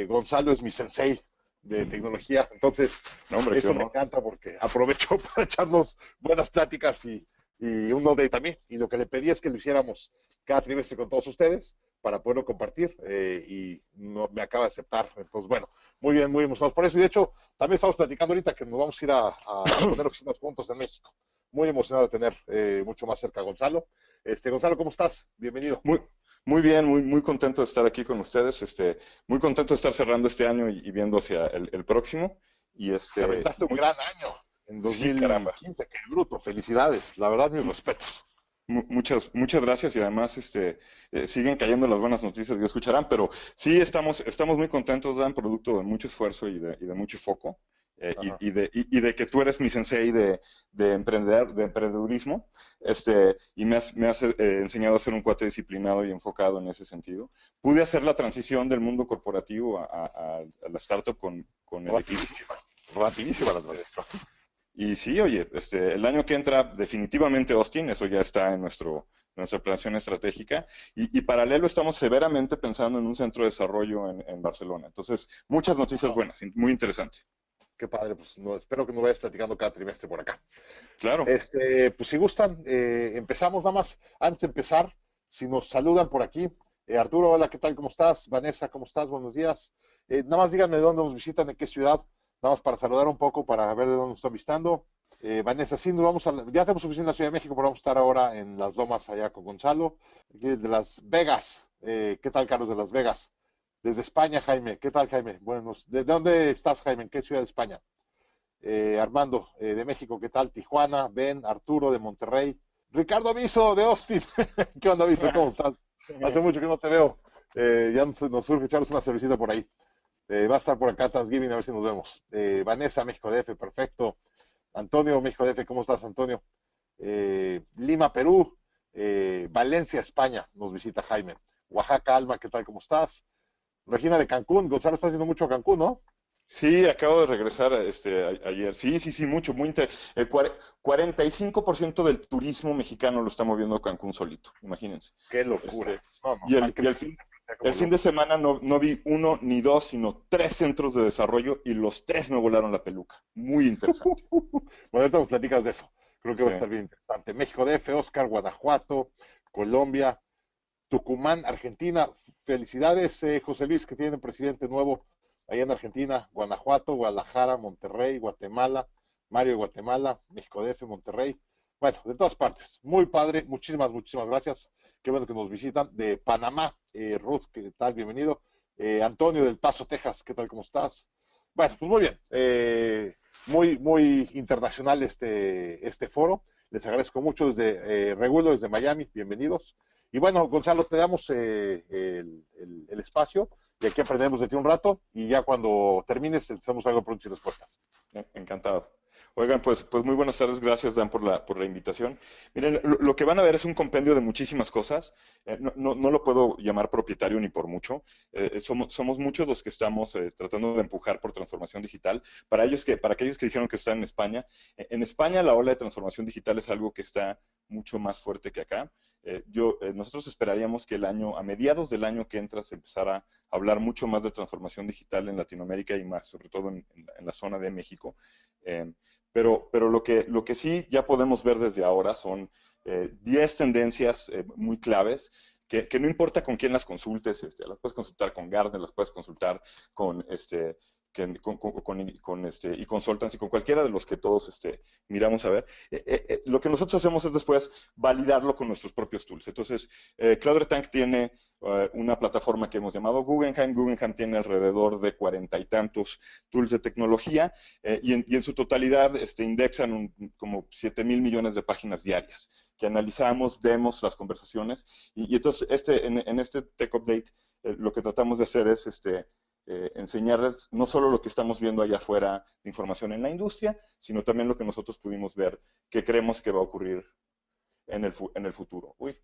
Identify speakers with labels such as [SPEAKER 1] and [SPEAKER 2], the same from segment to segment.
[SPEAKER 1] Gonzalo es mi sensei de tecnología, entonces
[SPEAKER 2] No, hombre, qué
[SPEAKER 1] esto me
[SPEAKER 2] honor.
[SPEAKER 1] encanta porque aprovecho para echarnos buenas pláticas y un update a mí. Y lo que le pedí es que lo hiciéramos cada trimestre con todos ustedes para poderlo compartir y no, me acaba de aceptar. Entonces, bueno, muy emocionados por eso. Y de hecho, también estamos platicando ahorita que nos vamos a ir a poner oficinas juntos en México. Muy emocionado de tener mucho más cerca a Gonzalo. Gonzalo, ¿cómo estás? Bienvenido.
[SPEAKER 2] Muy, muy bien, muy contento de estar aquí con ustedes. Muy contento de estar cerrando este año y viendo hacia el próximo. Y
[SPEAKER 1] Te aventaste un gran año en
[SPEAKER 2] sí, caramba.
[SPEAKER 1] 2015, qué bruto. Felicidades. La verdad, mis respetos.
[SPEAKER 2] Muchas gracias y además siguen cayendo las buenas noticias que escucharán, pero sí estamos muy contentos, Dan, producto de mucho esfuerzo y de mucho foco.
[SPEAKER 1] Ajá.
[SPEAKER 2] Y de que tú eres mi sensei de emprendedurismo, y me has enseñado a ser un cuate disciplinado y enfocado en ese sentido. Pude hacer la transición del mundo corporativo a la startup con el equipo.
[SPEAKER 1] Rapidísima.
[SPEAKER 2] Y,
[SPEAKER 1] Rapidísima la
[SPEAKER 2] este,
[SPEAKER 1] transición.
[SPEAKER 2] y sí, oye, el año que entra definitivamente Austin, eso ya está en nuestra planeación estratégica, y paralelo estamos severamente pensando en un centro de desarrollo en Barcelona. Entonces, muchas noticias
[SPEAKER 1] Wow,
[SPEAKER 2] buenas, muy interesante.
[SPEAKER 1] qué padre. Pues no, espero que nos vayas platicando cada trimestre por acá.
[SPEAKER 2] Claro,
[SPEAKER 1] Pues si gustan, empezamos nada más. Antes de empezar, si nos saludan por aquí. Arturo, hola, ¿qué tal? ¿Cómo estás? Vanessa, ¿cómo estás? Buenos días. Nada más díganme de dónde nos visitan, en qué ciudad. Nada más para saludar un poco, para ver de dónde nos están visitando. Vanessa, sí, ya tenemos oficina en la Ciudad de México, pero vamos a estar ahora en Las Lomas, allá con Gonzalo. Aquí de Las Vegas. ¿Qué tal, Carlos, de Las Vegas? Desde España, Jaime. ¿Qué tal, Jaime? Bueno, ¿de dónde estás, Jaime? ¿En qué ciudad de España? Armando, de México, ¿qué tal? Tijuana, Ben, Arturo, de Monterrey. Ricardo Aviso, de Austin. ¿Qué onda, Aviso? ¿Cómo estás? Hace mucho que no te veo. Ya nos surge echarnos una cervecita por ahí. Va a estar por acá Thanksgiving, a ver si nos vemos. Vanessa, México DF, perfecto. Antonio, México DF, ¿cómo estás, Antonio? Lima, Perú. Valencia, España, nos visita Jaime. Oaxaca, Alma, ¿qué tal? ¿Cómo estás? Regina de Cancún. Gonzalo está haciendo mucho Cancún, ¿no?
[SPEAKER 2] sí, acabo de regresar ayer. Sí, mucho, el 45% del turismo mexicano lo está moviendo Cancún solito, imagínense.
[SPEAKER 1] Qué locura.
[SPEAKER 2] Este,
[SPEAKER 1] No, no,
[SPEAKER 2] y
[SPEAKER 1] están
[SPEAKER 2] el, y
[SPEAKER 1] creciendo
[SPEAKER 2] el
[SPEAKER 1] como
[SPEAKER 2] fin de
[SPEAKER 1] locos.
[SPEAKER 2] semana no vi uno ni dos, sino tres centros de desarrollo y los tres me volaron la peluca. Muy interesante.
[SPEAKER 1] Bueno, ahorita nos platicas de eso. Creo que va
[SPEAKER 2] Sí.
[SPEAKER 1] a estar bien interesante. México DF, Oscar, Guanajuato, Colombia, Tucumán, Argentina. Felicidades, José Luis, que tiene presidente nuevo allá en Argentina, Guanajuato, Guadalajara, Monterrey, Guatemala, Mario de Guatemala, México DF, Monterrey. Bueno, de todas partes. Muy padre. Muchísimas gracias. Qué bueno que nos visitan. De Panamá, Ruth, ¿qué tal? Bienvenido. Antonio del Paso, Texas, ¿qué tal? ¿Cómo estás? Bueno, pues muy bien. Muy internacional este foro. Les agradezco mucho desde Regulo, desde Miami. Bienvenidos. Y bueno, Gonzalo, te damos el espacio y aquí aprendemos de ti un rato y ya cuando termines hacemos algo de preguntas y respuestas.
[SPEAKER 2] Encantado. Oigan, pues muy buenas tardes, gracias Dan por la invitación. Miren, lo que van a ver es un compendio de muchísimas cosas. No lo puedo llamar propietario ni por mucho. Somos muchos los que estamos tratando de empujar por transformación digital. Para aquellos que dijeron que están en España, en España la ola de transformación digital es algo que está mucho más fuerte que acá. Nosotros esperaríamos que a mediados del año que entra, se empezara a hablar mucho más de transformación digital en Latinoamérica y más, sobre todo en la zona de México. Eh, pero lo que sí ya podemos ver desde ahora son 10 tendencias muy claves que no importa con quién las consultes, las puedes consultar con Gartner, las puedes consultar con y Consultants y con cualquiera de los que todos miramos a ver. Lo que nosotros hacemos es después validarlo con nuestros propios tools. Entonces, CloudRetank tiene una plataforma que hemos llamado Guggenheim. Guggenheim tiene alrededor de 40 y tantos tools de tecnología y en su totalidad indexan como 7,000 millones de páginas diarias que analizamos, vemos las conversaciones y entonces en este Tech Update lo que tratamos de hacer es enseñarles no solo lo que estamos viendo allá afuera de información en la industria, sino también lo que nosotros pudimos ver que creemos que va a ocurrir en el futuro. Uy,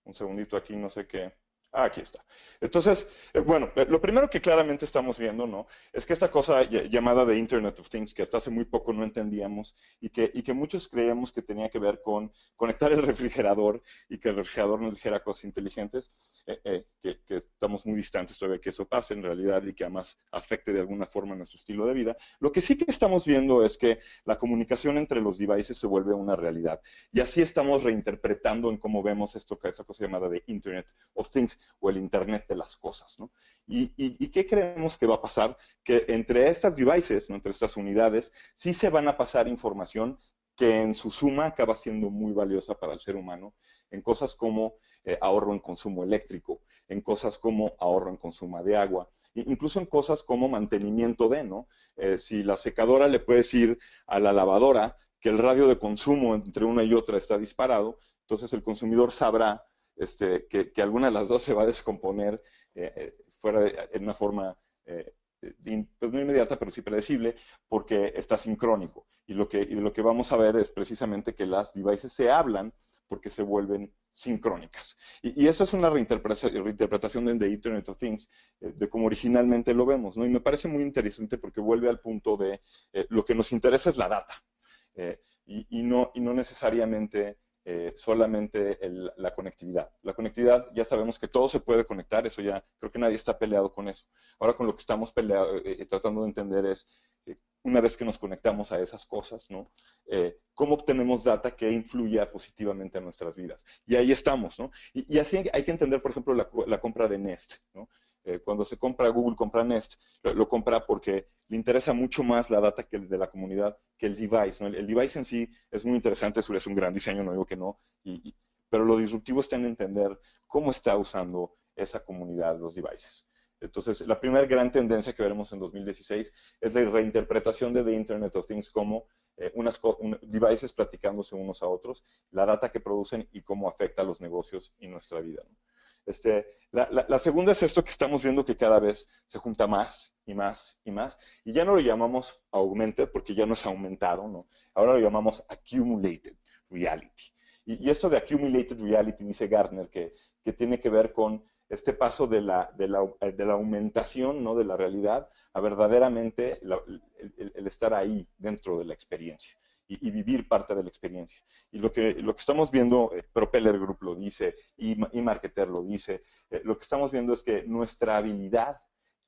[SPEAKER 2] un segundito aquí, no sé qué. Ah, aquí está. Entonces, bueno, lo primero que claramente estamos viendo, ¿no? Es que esta cosa llamada de Internet of Things, que hasta hace muy poco no entendíamos y que muchos creíamos que tenía que ver con conectar el refrigerador y que el refrigerador nos dijera cosas inteligentes, que estamos muy distantes todavía de que eso pase en realidad y que además afecte de alguna forma nuestro estilo de vida. Lo que sí que estamos viendo es que la comunicación entre los devices se vuelve una realidad. Y así estamos reinterpretando en cómo vemos esto, esta cosa llamada de Internet of Things o el Internet de las cosas, ¿no? ¿Y qué creemos que va a pasar? Que entre estas devices, ¿no? Entre estas unidades, sí se van a pasar información que en su suma acaba siendo muy valiosa para el ser humano en cosas como ahorro en consumo eléctrico, en cosas como ahorro en consumo de agua, incluso en cosas como mantenimiento de, ¿no? Si la secadora le puede decir a la lavadora que el radio de consumo entre una y otra está disparado, entonces el consumidor sabrá que alguna de las dos se va a descomponer en una forma pues no inmediata, pero sí predecible, porque está sincrónico. Y lo que vamos a ver es precisamente que las devices se hablan porque se vuelven sincrónicas. Y esa es una reinterpretación de Internet of Things, de cómo originalmente lo vemos, ¿no? Y me parece muy interesante porque vuelve al punto de lo que nos interesa es la data, y no necesariamente solamente la conectividad. La conectividad, ya sabemos que todo se puede conectar, eso ya creo que nadie está peleado con eso. Ahora con lo que estamos tratando de entender es, una vez que nos conectamos a esas cosas, ¿no? ¿Cómo obtenemos data que influya positivamente en nuestras vidas? Y ahí estamos, ¿no? Y así hay que entender, por ejemplo, la compra de Nest, ¿no? Cuando se compra Google, compra Nest, lo compra porque le interesa mucho más la data que el de la comunidad que el device, ¿no? El device en sí es muy interesante, es un gran diseño, no digo que no, pero lo disruptivo está en entender cómo está usando esa comunidad los devices. Entonces, la primera gran tendencia que veremos en 2016 es la reinterpretación de The Internet of Things como devices platicándose unos a otros, la data que producen y cómo afecta a los negocios y nuestra vida, ¿no? La segunda es esto que estamos viendo que cada vez se junta más y más y más, y ya no lo llamamos augmented porque ya no es aumentado, ¿no? Ahora lo llamamos accumulated reality. Y esto de accumulated reality, dice Gartner, que tiene que ver con este paso de la aumentación, ¿no? De la realidad a verdaderamente el estar ahí dentro de la experiencia y vivir parte de la experiencia. Y lo que estamos viendo, Propeller Group lo dice, y Marketer lo dice, lo que estamos viendo es que nuestra habilidad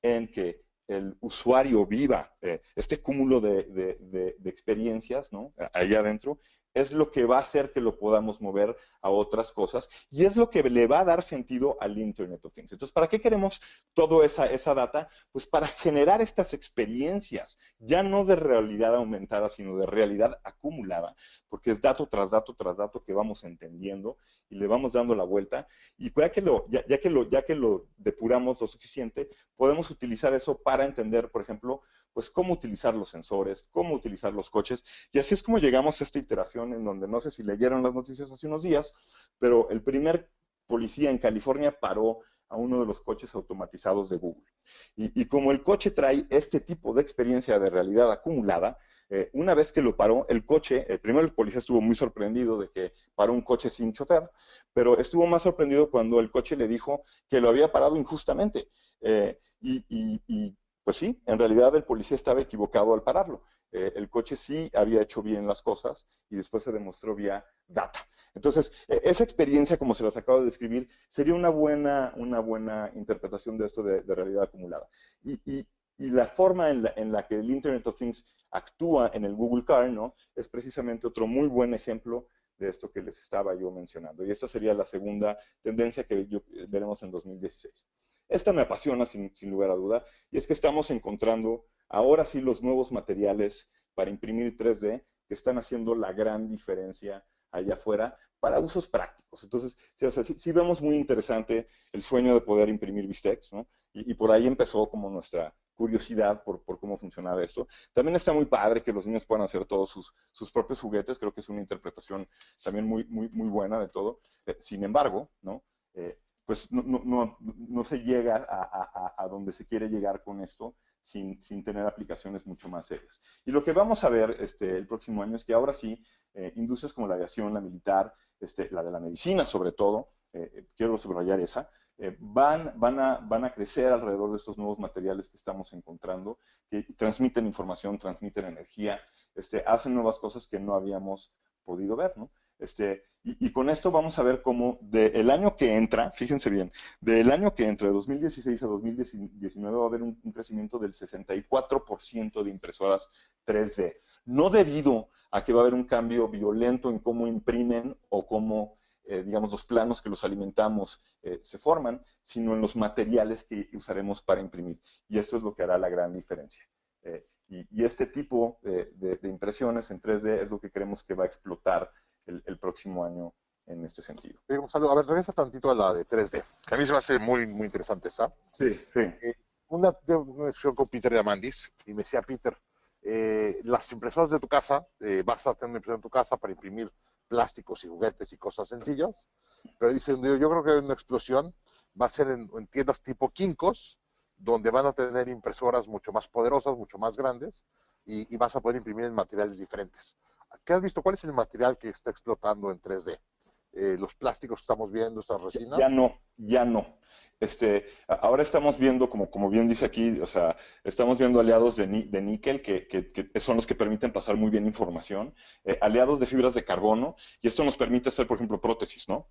[SPEAKER 2] en que el usuario viva este cúmulo de experiencias, ¿no? Allá adentro, es lo que va a hacer que lo podamos mover a otras cosas y es lo que le va a dar sentido al Internet of Things. Entonces, ¿para qué queremos toda esa data? Pues para generar estas experiencias, ya no de realidad aumentada, sino de realidad acumulada, porque es dato tras dato tras dato que vamos entendiendo y le vamos dando la vuelta y ya que lo depuramos lo suficiente, podemos utilizar eso para entender, por ejemplo, pues cómo utilizar los sensores, cómo utilizar los coches, y así es como llegamos a esta iteración en donde no sé si leyeron las noticias hace unos días, pero el primer policía en California paró a uno de los coches automatizados de Google. Y como el coche trae este tipo de experiencia de realidad acumulada, una vez que lo paró, el coche, primero el policía estuvo muy sorprendido de que paró un coche sin chofer, pero estuvo más sorprendido cuando el coche le dijo que lo había parado injustamente. Pues sí, en realidad el policía estaba equivocado al pararlo. El coche sí había hecho bien las cosas y después se demostró vía data. Entonces, esa experiencia, como se las acabo de describir, sería una buena interpretación de esto de realidad acumulada. Y la forma en la que el Internet of Things actúa en el Google Car, ¿no? Es precisamente otro muy buen ejemplo de esto que les estaba yo mencionando. Y esta sería la segunda tendencia que veremos en 2016. Esta me apasiona sin lugar a duda, y es que estamos encontrando ahora sí los nuevos materiales para imprimir 3D que están haciendo la gran diferencia allá afuera para usos prácticos. Entonces, sí, o sea, sí vemos muy interesante el sueño de poder imprimir bistecs, ¿no? Y por ahí empezó como nuestra curiosidad por cómo funcionaba esto. También está muy padre que los niños puedan hacer todos sus propios juguetes, creo que es una interpretación también muy, muy, muy buena de todo. Sin embargo, ¿no? Pues no se llega a donde se quiere llegar con esto sin tener aplicaciones mucho más serias. Y lo que vamos a ver el próximo año es que ahora sí, industrias como la aviación, la militar, la de la medicina sobre todo, quiero subrayar esa, van a crecer alrededor de estos nuevos materiales que estamos encontrando, que transmiten información, transmiten energía, hacen nuevas cosas que no habíamos podido ver, ¿no? Y con esto vamos a ver cómo del año que entra, fíjense bien, del año que entra, de 2016 a 2019, va a haber un crecimiento del 64% de impresoras 3D. No debido a que va a haber un cambio violento en cómo imprimen o cómo, digamos, los planos que los alimentamos se forman, sino en los materiales que usaremos para imprimir. Y esto es lo que hará la gran diferencia. Y este tipo de impresiones en 3D es lo que creemos que va a explotar el próximo año en este sentido.
[SPEAKER 1] Gonzalo, a ver, regresa tantito a la de 3D, que a mí se me hace muy, muy interesante esa.
[SPEAKER 2] Sí, sí.
[SPEAKER 1] Una discusión con Peter Diamandis y me decía, Peter, las impresoras de tu casa, vas a tener una impresora en tu casa para imprimir plásticos y juguetes y cosas sencillas, pero dicen, yo creo que una explosión va a ser en tiendas tipo Kinkos, donde van a tener impresoras mucho más poderosas, mucho más grandes, y vas a poder imprimir en materiales diferentes. ¿Qué has visto? ¿Cuál es el material que está explotando en 3D? ¿Los plásticos que estamos viendo, estas resinas?
[SPEAKER 2] Ya no, ya no. Ahora estamos viendo, como bien dice aquí, o sea, estamos viendo aliados de níquel que son los que permiten pasar muy bien información, aliados de fibras de carbono, y esto nos permite hacer, por ejemplo, prótesis, ¿no?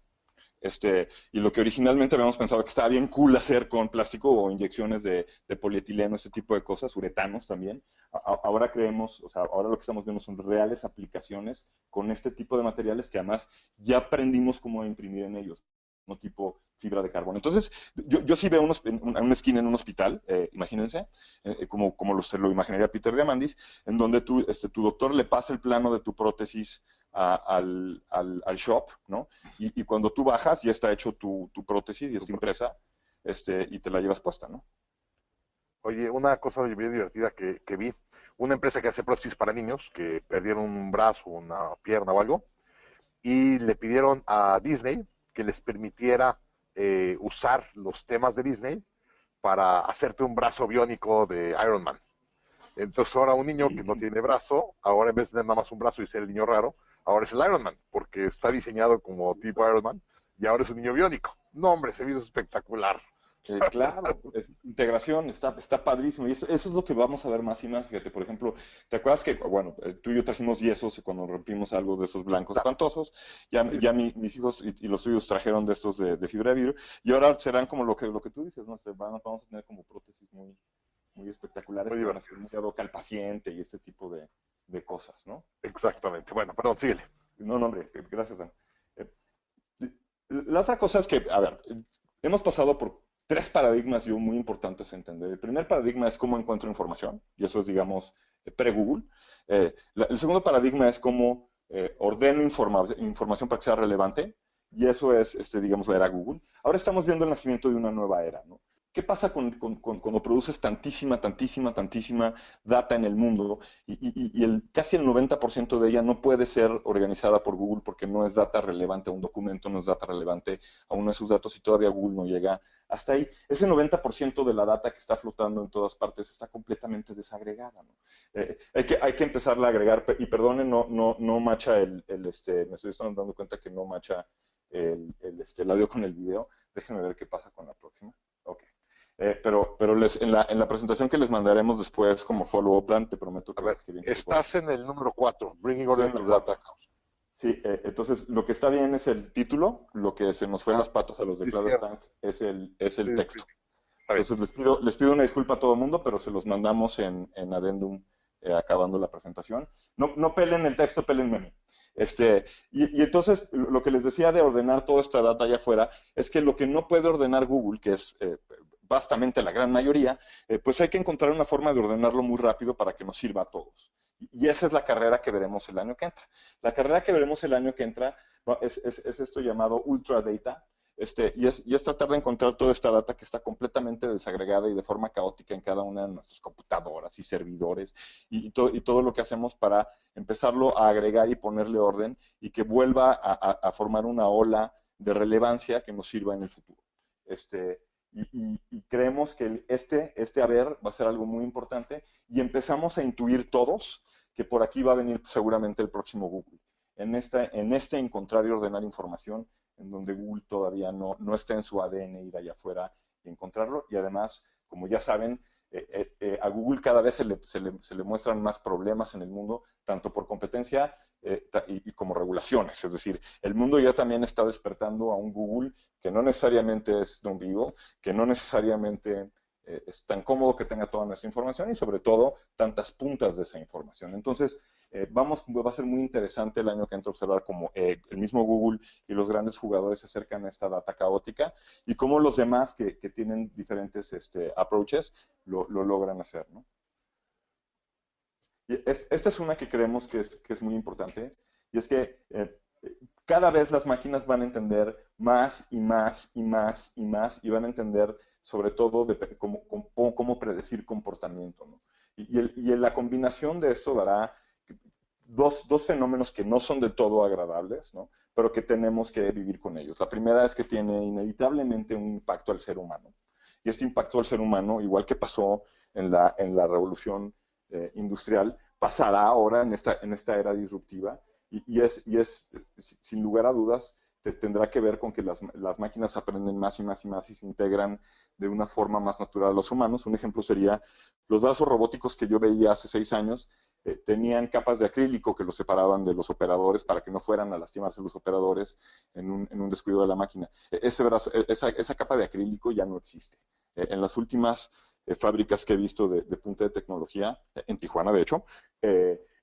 [SPEAKER 2] Y lo que originalmente habíamos pensado que estaba bien cool hacer con plástico o inyecciones de polietileno, este tipo de cosas, uretanos también. Ahora creemos, o sea, ahora lo que estamos viendo son reales aplicaciones con este tipo de materiales que además ya aprendimos cómo imprimir en ellos, no tipo fibra de carbono. Entonces, yo sí veo una esquina en un hospital, imagínense, se lo imaginaría Peter Diamandis, en donde tu doctor le pasa el plano de tu prótesis al shop, ¿no? Y cuando tú bajas, ya está hecho tu prótesis y está impresa, y te la llevas puesta, ¿no?
[SPEAKER 1] Oye, una cosa bien divertida que vi, una empresa que hace prótesis para niños que perdieron un brazo, una pierna o algo, y le pidieron a Disney que les permitiera usar los temas de Disney para hacerte un brazo biónico de Iron Man. Entonces ahora un niño que no tiene brazo, ahora en vez de tener nada más un brazo y ser el niño raro, ahora es el Iron Man, porque está diseñado como tipo Iron Man y ahora es un niño biónico. No, hombre, se vio espectacular.
[SPEAKER 2] Claro, es integración, está padrísimo. Y eso es lo que vamos a ver más y más. Fíjate, por ejemplo, ¿te acuerdas que, bueno, tú y yo trajimos yesos cuando rompimos algo de esos blancos espantosos? Ya mis hijos y los suyos trajeron de estos de fibra de vidrio. Y ahora serán como lo que tú dices, ¿no? Vamos a tener como prótesis muy espectaculares
[SPEAKER 1] Muy
[SPEAKER 2] que van a ser
[SPEAKER 1] divertido.
[SPEAKER 2] muy ad hoc al paciente y este tipo de cosas, ¿no?
[SPEAKER 1] Exactamente. Bueno, perdón, síguele.
[SPEAKER 2] No, no, hombre, gracias, Dan. Eh, la otra cosa es que, a ver, hemos pasado por tres paradigmas yo muy importantes a entender. El primer paradigma es cómo encuentro información, y eso es, digamos, pre-Google. El segundo paradigma es cómo ordeno información para que sea relevante, y eso es, digamos, la era Google. Ahora estamos viendo el nacimiento de una nueva era, ¿no? ¿Qué pasa cuando produces tantísima data en el mundo y casi el 90% de ella no puede ser organizada por Google porque no es data relevante a un documento, no es data relevante a uno de sus datos y todavía Google no llega hasta ahí? Ese 90% de la data que está flotando en todas partes está completamente desagregada, ¿no? Hay que empezarla a agregar, y perdonen, no macha me estoy dando cuenta que no macha el audio con el video. Déjenme ver qué pasa con la próxima. Ok. Pero en la presentación que les mandaremos después como follow-up, Dan, te prometo
[SPEAKER 1] A ver,
[SPEAKER 2] que viene
[SPEAKER 1] estás en el número 4, Bringing
[SPEAKER 2] estoy
[SPEAKER 1] Order
[SPEAKER 2] en
[SPEAKER 1] to
[SPEAKER 2] el
[SPEAKER 1] Data
[SPEAKER 2] 4.
[SPEAKER 1] House.
[SPEAKER 2] Sí, entonces lo que está bien es el título, lo que se nos fue en
[SPEAKER 1] Ah,
[SPEAKER 2] las patas a los de
[SPEAKER 1] sí,
[SPEAKER 2] Cloud
[SPEAKER 1] cierto.
[SPEAKER 2] Tank es
[SPEAKER 1] Sí,
[SPEAKER 2] el
[SPEAKER 1] sí,
[SPEAKER 2] texto.
[SPEAKER 1] está bien.
[SPEAKER 2] Entonces les pido una disculpa a todo el mundo, pero se los mandamos en Addendum acabando la presentación. No pelen el texto, pélenme a mí. Y entonces lo que les decía de ordenar toda esta data allá afuera es que lo que no puede ordenar Google, que es bastante la gran mayoría, pues hay que encontrar una forma de ordenarlo muy rápido para que nos sirva a todos. Y esa es la carrera que veremos el año que entra. La carrera que veremos el año que entra es esto llamado Ultra Data, y es tratar de encontrar toda esta data que está completamente desagregada y de forma caótica en cada una de nuestras computadoras y servidores y todo lo que hacemos para empezarlo a agregar y ponerle orden y que vuelva a formar una ola de relevancia que nos sirva en el futuro. Y creemos que este haber va a ser algo muy importante y empezamos a intuir todos que por aquí va a venir seguramente el próximo Google. En este encontrar y ordenar información, en donde Google todavía no está en su ADN ir allá afuera y encontrarlo. Y además, como ya saben, a Google cada vez se le muestran más problemas en el mundo, tanto por competencia y como regulaciones. Es decir, el mundo ya también está despertando a un Google que no necesariamente es don vivo, que no necesariamente es tan cómodo que tenga toda nuestra información y sobre todo tantas puntas de esa información. Entonces, va a ser muy interesante el año que entra observar cómo el mismo Google y los grandes jugadores se acercan a esta data caótica y cómo los demás que tienen diferentes approaches lo logran hacer, ¿no? Y esta es una que creemos que es muy importante, y es que cada vez las máquinas van a entender más y más y más y más, y van a entender sobre todo cómo predecir comportamiento, ¿no? Y la combinación de esto dará dos fenómenos que no son del todo agradables, ¿no? Pero que tenemos que vivir con ellos. La primera es que tiene inevitablemente un impacto al ser humano. Y este impacto al ser humano, igual que pasó en la revolución industrial, pasará ahora en esta era disruptiva y es, sin lugar a dudas, tendrá que ver con que las máquinas aprenden más y más y más y se integran de una forma más natural a los humanos. Un ejemplo sería los brazos robóticos que yo veía hace 6 años, tenían capas de acrílico que los separaban de los operadores para que no fueran a lastimarse los operadores en un descuido de la máquina. Esa capa de acrílico ya no existe. En las últimas fábricas que he visto de punta de tecnología, en Tijuana de hecho,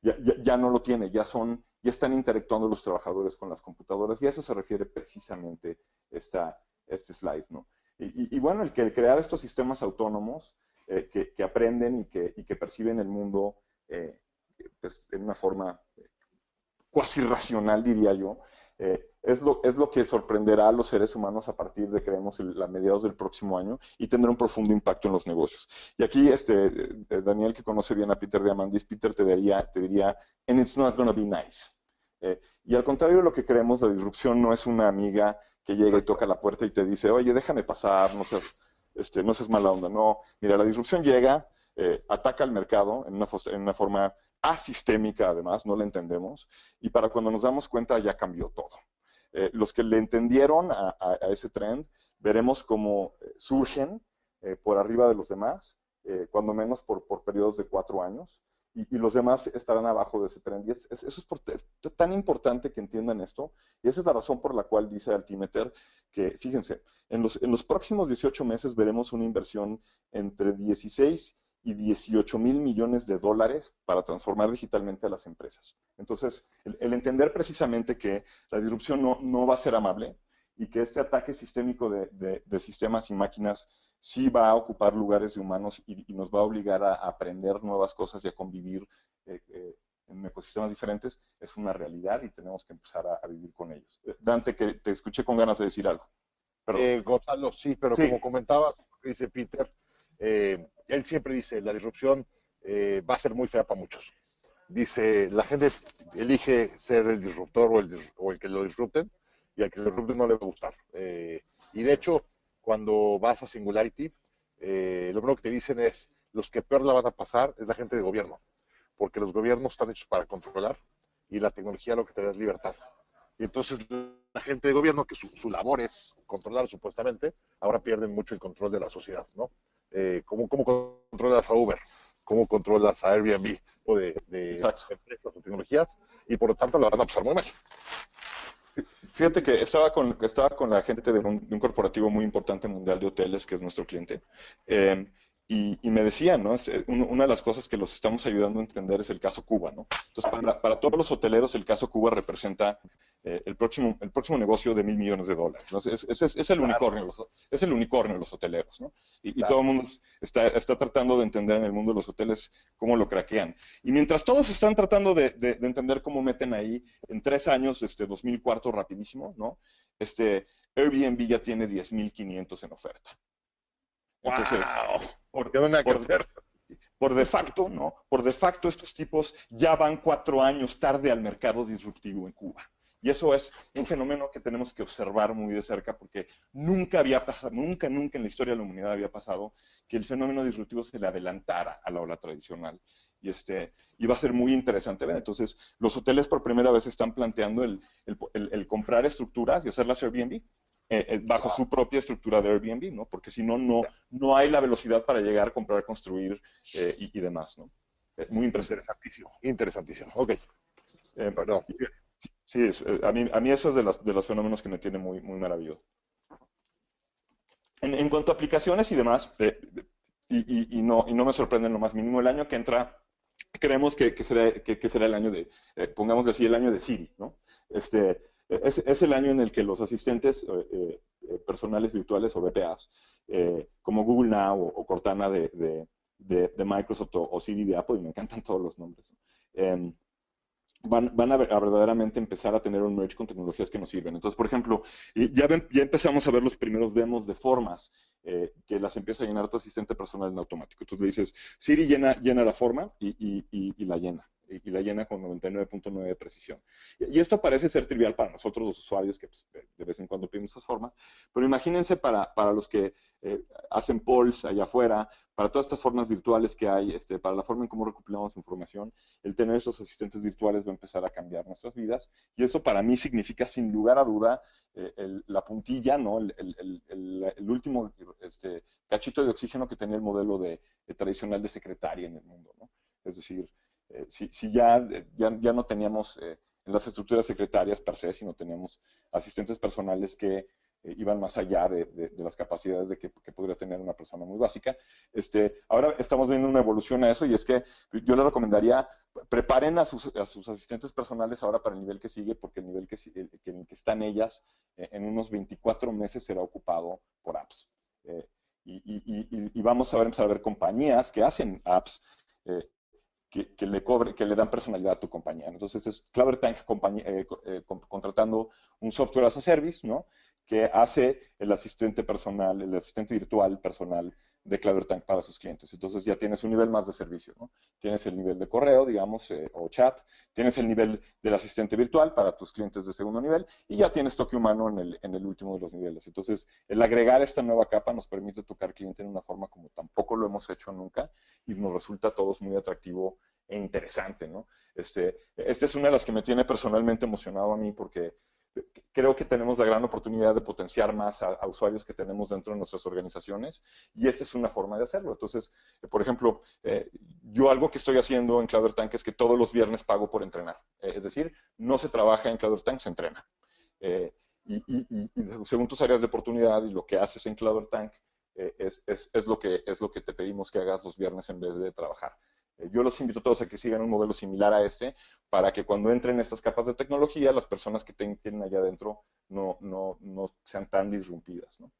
[SPEAKER 2] ya no lo tiene, ya están interactuando los trabajadores con las computadoras y a eso se refiere precisamente este slide, ¿no? Y bueno, el crear estos sistemas autónomos que aprenden y que perciben el mundo pues, en una forma cuasi racional, diría yo, es lo que sorprenderá a los seres humanos a partir de, creemos, a mediados del próximo año y tendrá un profundo impacto en los negocios. Y aquí, Daniel, que conoce bien a Peter Diamandis, Peter te diría, and it's not gonna be nice. Y al contrario de lo que creemos, la disrupción no es una amiga que llega y toca la puerta y te dice, oye, déjame pasar, no seas mala onda. No, mira, la disrupción llega, ataca al mercado en una forma asistémica, además, no la entendemos, y para cuando nos damos cuenta ya cambió todo. Los que le entendieron a ese trend, veremos cómo surgen por arriba de los demás, cuando menos por periodos de 4 años, y los demás estarán abajo de ese trend. Y eso es tan importante que entiendan esto, y esa es la razón por la cual dice Altimeter que, fíjense, en los próximos 18 meses veremos una inversión entre 16 y 18 mil millones de dólares para transformar digitalmente a las empresas. Entonces, el entender precisamente que la disrupción no va a ser amable y que este ataque sistémico de sistemas y máquinas sí va a ocupar lugares de humanos y nos va a obligar a aprender nuevas cosas y a convivir en ecosistemas diferentes, es una realidad y tenemos que empezar a vivir con ellos. Dante, que te escuché con ganas de decir algo.
[SPEAKER 1] Gonzalo, sí, pero sí, como comentaba, dice Peter, él siempre dice, la disrupción va a ser muy fea para muchos. Dice, la gente elige ser el disruptor o el que lo disrupten, y al que lo disrupten no le va a gustar. Y de hecho, cuando vas a Singularity, lo primero que te dicen es, los que peor la van a pasar es la gente de gobierno, porque los gobiernos están hechos para controlar, y la tecnología lo que te da es libertad. Y entonces la gente de gobierno, que su labor es controlar supuestamente, ahora pierden mucho el control de la sociedad, ¿no? ¿Cómo controlas a Uber? ¿Cómo controlas a Airbnb? O de empresas o tecnologías, y por lo tanto la van a pasar muy mal.
[SPEAKER 2] Fíjate que estaba con la gente de un corporativo muy importante mundial de hoteles, que es nuestro cliente, y me decían, ¿no? Una de las cosas que los estamos ayudando a entender es el caso Cuba, ¿no? Entonces, para todos los hoteleros, el caso Cuba representa el próximo negocio de $1,000 millones, ¿no? Es el unicornio, es el unicornio de los hoteleros, ¿no? Y todo el mundo está tratando de entender en el mundo de los hoteles cómo lo craquean. Y mientras todos están tratando de entender cómo meten ahí, en 3 años, 2,000 cuartos rapidísimo, ¿no? Airbnb ya tiene 10,500 en oferta. Entonces, por de facto, ¿no? Por de facto, estos tipos ya van 4 años tarde al mercado disruptivo en Cuba. Y eso es un fenómeno que tenemos que observar muy de cerca, porque nunca había pasado, nunca en la historia de la humanidad había pasado que el fenómeno disruptivo se le adelantara a la ola tradicional. y va a ser muy interesante ver. Entonces, los hoteles por primera vez están planteando el comprar estructuras y hacerlas Airbnb. Bajo su propia estructura de Airbnb, ¿no? Porque si no, no hay la velocidad para llegar, comprar, construir y demás, ¿no? Muy interesante.
[SPEAKER 1] Interesantísimo, interesantísimo. Ok, perdón.
[SPEAKER 2] Sí, a mí eso es de los fenómenos que me tiene muy, muy maravilloso. En cuanto a aplicaciones y demás, y no me sorprende en lo más mínimo, el año que entra creemos que será el año pongámosle así, el año de Siri, ¿no? Es el año en el que los asistentes personales virtuales o BPAs, como Google Now o Cortana de Microsoft o Siri de Apple, y me encantan todos los nombres, ¿no? Van a verdaderamente empezar a tener un merge con tecnologías que nos sirven. Entonces, por ejemplo, ya empezamos a ver los primeros demos de formas que las empieza a llenar tu asistente personal en automático. Entonces le dices, Siri llena la forma y la llena. Y la llena con 99.9 de precisión. Y esto parece ser trivial para nosotros los usuarios que pues, de vez en cuando pedimos esas formas, pero imagínense para los que hacen polls allá afuera, para todas estas formas virtuales que hay, para la forma en cómo recopilamos información, el tener estos asistentes virtuales va a empezar a cambiar nuestras vidas. Y esto para mí significa, sin lugar a duda, la puntilla, ¿no? El último cachito de oxígeno que tenía el modelo tradicional de secretaria en el mundo, ¿no? Es decir, si ya no teníamos en las estructuras secretarias per se, sino teníamos asistentes personales que iban más allá de las capacidades que podría tener una persona muy básica. Ahora estamos viendo una evolución a eso y es que yo les recomendaría, preparen a sus asistentes personales ahora para el nivel que sigue, porque el nivel en el que están ellas en unos 24 meses será ocupado por apps. Y vamos a empezar a ver compañías que hacen apps que le dan personalidad a tu compañía. Entonces es CleverTank contratando un software as a service, ¿no? Que hace el asistente personal, el asistente virtual personal de CleverTank para sus clientes. Entonces ya tienes un nivel más de servicio, ¿no? Tienes el nivel de correo, digamos, o chat, tienes el nivel del asistente virtual para tus clientes de segundo nivel y ya tienes toque humano en el último de los niveles. Entonces, el agregar esta nueva capa nos permite tocar cliente en una forma como tampoco lo hemos hecho nunca y nos resulta a todos muy atractivo e interesante, ¿no? Esta es una de las que me tiene personalmente emocionado a mí porque creo que tenemos la gran oportunidad de potenciar más a usuarios que tenemos dentro de nuestras organizaciones y esta es una forma de hacerlo. Entonces, por ejemplo, yo algo que estoy haciendo en CleverTank es que todos los viernes pago por entrenar. Es decir, no se trabaja en CleverTank, se entrena. Y según tus áreas de oportunidad y lo que haces en CleverTank, es lo que te pedimos que hagas los viernes en vez de trabajar. Yo los invito a todos a que sigan un modelo similar a para que cuando entren estas capas de tecnología, las personas que tienen allá adentro no sean tan disrumpidas, ¿no?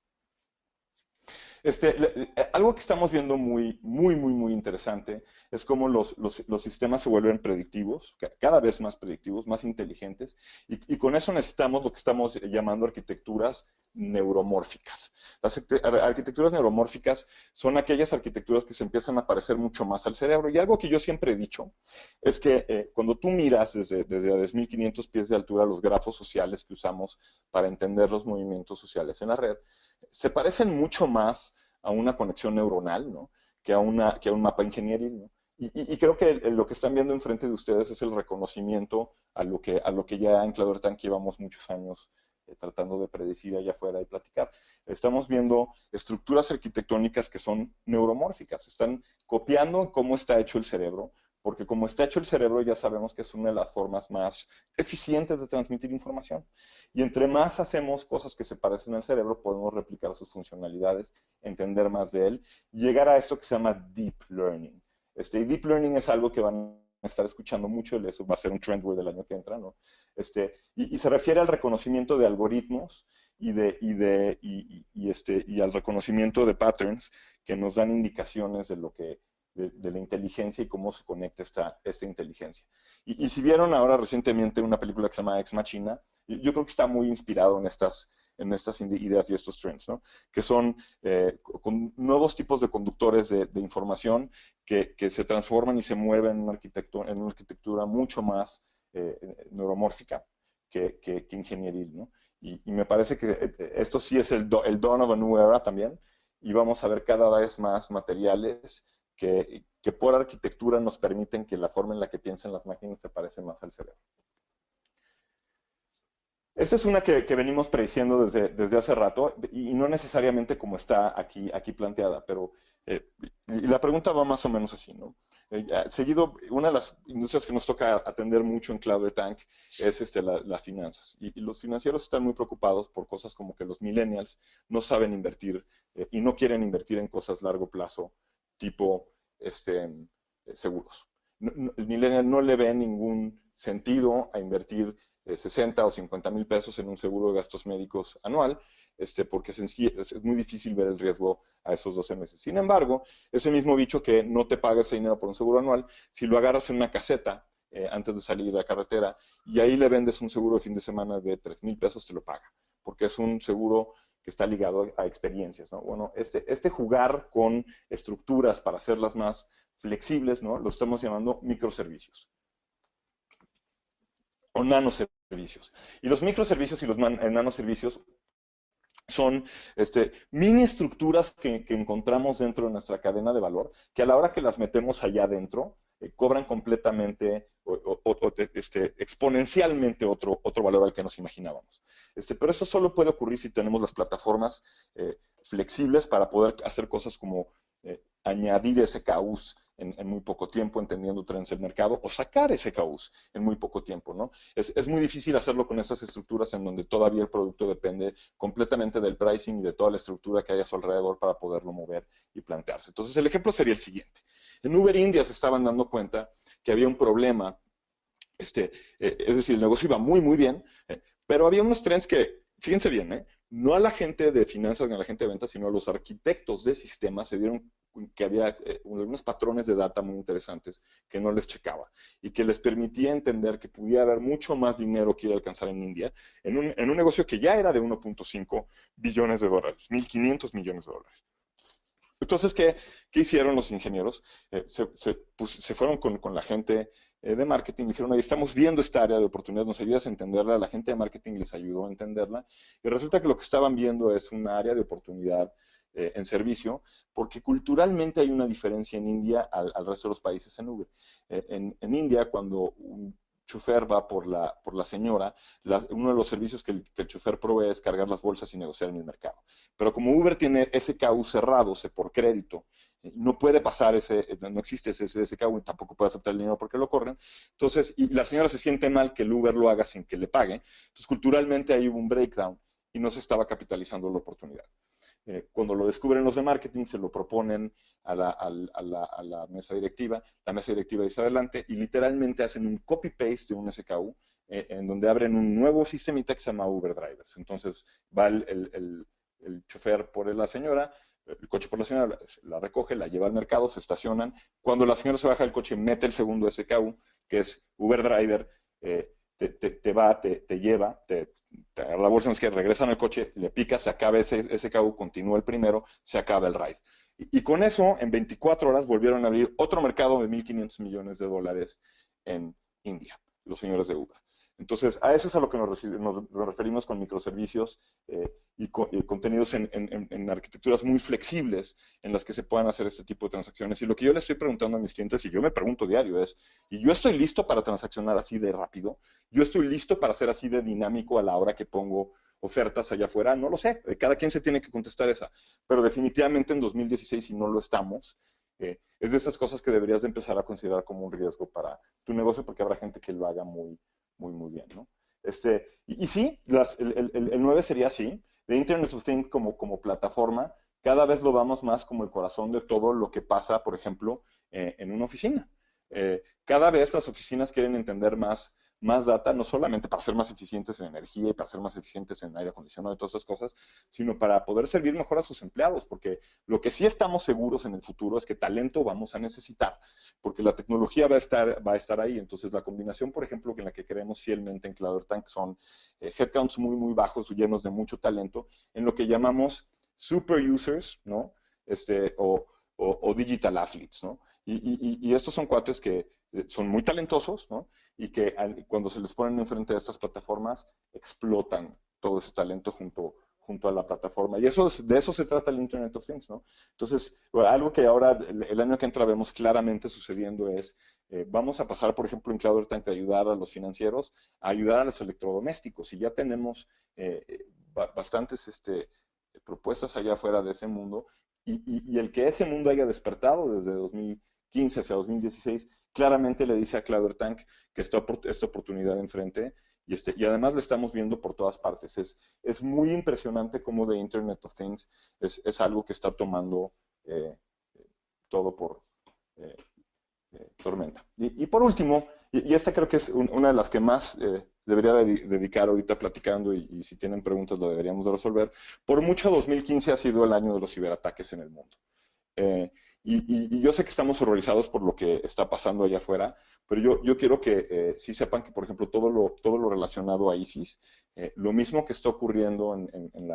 [SPEAKER 2] Algo que estamos viendo muy, muy, muy, muy interesante es cómo los sistemas se vuelven predictivos, cada vez más predictivos, más inteligentes, y con eso necesitamos lo que estamos llamando arquitecturas neuromórficas. Las arquitecturas neuromórficas son aquellas arquitecturas que se empiezan a parecer mucho más al cerebro, y algo que yo siempre he dicho es que cuando tú miras desde a 10.500 pies de altura los grafos sociales que usamos para entender los movimientos sociales en la red, se parecen mucho más a una conexión neuronal, ¿no? que a un mapa ingenieril, ¿no? Y creo que lo que están viendo enfrente de ustedes es el reconocimiento a lo que ya en CleverTank llevamos muchos años tratando de predecir allá afuera y platicar. Estamos viendo estructuras arquitectónicas que son neuromórficas, están copiando cómo está hecho el cerebro, porque como está hecho el cerebro ya sabemos que es una de las formas más eficientes de transmitir información. Y entre más hacemos cosas que se parecen al cerebro, podemos replicar sus funcionalidades, entender más de él, y llegar a esto que se llama Deep Learning. Y Deep Learning es algo que van a estar escuchando mucho, eso va a ser un trend word del año que entra, ¿no? Y se refiere al reconocimiento de algoritmos y al reconocimiento de patterns que nos dan indicaciones de la inteligencia y cómo se conecta esta inteligencia. Y si vieron ahora recientemente una película que se llama Ex Machina, yo creo que está muy inspirado en estas ideas y estos trends, ¿no? Que son con nuevos tipos de conductores de información que se transforman y se mueven en una arquitectura mucho más neuromórfica que ingenieril, ¿no? Y me parece que esto sí es el dawn of a new era también, y vamos a ver cada vez más materiales que por arquitectura nos permiten que la forma en la que piensan las máquinas se parece más al cerebro. Esta es una que venimos prediciendo desde hace rato y no necesariamente como está aquí planteada, pero y la pregunta va más o menos así, ¿no? Seguido, una de las industrias que nos toca atender mucho en CloudErTank es las finanzas. Y los financieros están muy preocupados por cosas como que los millennials no saben invertir y no quieren invertir en cosas a largo plazo, tipo seguros. El millennial no le ve ningún sentido a invertir 60 o 50 mil pesos en un seguro de gastos médicos anual, porque es muy difícil ver el riesgo a esos 12 meses. Sin embargo, ese mismo bicho que no te paga ese dinero por un seguro anual, si lo agarras en una caseta antes de salir a la carretera y ahí le vendes un seguro de fin de semana de 3 mil pesos, te lo paga, porque es un seguro que está ligado a experiencias, ¿no? Bueno, jugar con estructuras para hacerlas más flexibles, ¿no? Lo estamos llamando microservicios o nanoservicios. Y los microservicios y los nanoservicios son mini estructuras que encontramos dentro de nuestra cadena de valor, que a la hora que las metemos allá adentro, cobran completamente exponencialmente otro valor al que nos imaginábamos. Pero esto solo puede ocurrir si tenemos las plataformas flexibles para poder hacer cosas como añadir SKUs en muy poco tiempo, entendiendo trends del mercado, o sacar SKUs en muy poco tiempo, ¿no? Es muy difícil hacerlo con estas estructuras en donde todavía el producto depende completamente del pricing y de toda la estructura que hay a su alrededor para poderlo mover y plantearse. Entonces, el ejemplo sería el siguiente. En Uber India se estaban dando cuenta que había un problema, es decir, el negocio iba muy, muy bien, pero había unos trends que, fíjense bien, no a la gente de finanzas ni a la gente de ventas, sino a los arquitectos de sistemas se dieron que había unos patrones de data muy interesantes que no les checaba y que les permitía entender que podía haber mucho más dinero que ir a alcanzar en India en un negocio que ya era de 1.5 billones de dólares, 1.500 millones de dólares. Entonces, ¿qué hicieron los ingenieros? Se fueron con la gente de marketing y dijeron, oye, estamos viendo esta área de oportunidad, ¿nos ayudas a entenderla? La gente de marketing les ayudó a entenderla y resulta que lo que estaban viendo es una área de oportunidad en servicio, porque culturalmente hay una diferencia en India al resto de los países en Uber. En India, cuando un chofer va por la señora, uno de los servicios que el chofer provee es cargar las bolsas y negociar en el mercado. Pero como Uber tiene SKU cerrado, por crédito, no puede pasar no existe ese SKU y tampoco puede aceptar el dinero porque lo corren. Entonces, y la señora se siente mal que el Uber lo haga sin que le pague. Entonces, culturalmente ahí hubo un breakdown y no se estaba capitalizando la oportunidad. Cuando lo descubren los de marketing, se lo proponen a la mesa directiva, la mesa directiva dice adelante y literalmente hacen un copy-paste de un SKU en donde abren un nuevo sistemita que se llama Uber Drivers. Entonces va el chofer por la señora, el coche por la señora, la recoge, la lleva al mercado, se estacionan. Cuando la señora se baja del coche, mete el segundo SKU, que es Uber Driver, te lleva, te agarra la bolsa, que regresan al coche, le pica, se acaba ese SKU, continúa el primero, se acaba el ride. Y con eso, en 24 horas, volvieron a abrir otro mercado de 1.500 millones de dólares en India, los señores de Uber. Entonces, a eso es a lo que nos referimos con microservicios y contenidos en arquitecturas muy flexibles en las que se puedan hacer este tipo de transacciones. Y lo que yo le estoy preguntando a mis clientes, y yo me pregunto diario, es, ¿y yo estoy listo para transaccionar así de rápido? ¿Yo estoy listo para ser así de dinámico a la hora que pongo ofertas allá afuera? No lo sé, cada quien se tiene que contestar esa. Pero definitivamente en 2016, si no lo estamos, es de esas cosas que deberías de empezar a considerar como un riesgo para tu negocio porque habrá gente que lo haga muy bien, ¿no? Y sí, el 9 sería así. The Internet of Things como plataforma, cada vez lo vamos más como el corazón de todo lo que pasa, por ejemplo, en una oficina. Cada vez las oficinas quieren entender más data, no solamente para ser más eficientes en energía y para ser más eficientes en aire acondicionado y todas esas cosas, sino para poder servir mejor a sus empleados, porque lo que sí estamos seguros en el futuro es que talento vamos a necesitar, porque la tecnología va a estar ahí. Entonces, la combinación, por ejemplo, en la que creemos fielmente en CloudErTank son headcounts muy, muy bajos, llenos de mucho talento, en lo que llamamos super users, ¿no? O digital athletes, ¿no? Y estos son cuates que son muy talentosos, ¿no? Y que cuando se les ponen enfrente de estas plataformas, explotan todo ese talento junto junto a la plataforma. Y de eso se trata el Internet of Things, ¿no? Entonces, algo que ahora, el año que entra, vemos claramente sucediendo es, vamos a pasar, por ejemplo, en CloudWare de ayudar a los financieros a ayudar a los electrodomésticos. Y ya tenemos bastantes propuestas allá afuera de ese mundo. Y el que ese mundo haya despertado desde 2015 hacia 2016, claramente le dice a CloudWare que está esta oportunidad enfrente. Y además lo estamos viendo por todas partes. Es muy impresionante cómo The Internet of Things es algo que está tomando todo por tormenta. Y por último, y esta creo que es una de las que más debería dedicar ahorita platicando, y si tienen preguntas lo deberíamos de resolver. Por mucho 2015 ha sido el año de los ciberataques en el mundo. Y yo sé que estamos horrorizados por lo que está pasando allá afuera, pero yo quiero que sí sepan que, por ejemplo, todo lo relacionado a ISIS, lo mismo que está ocurriendo en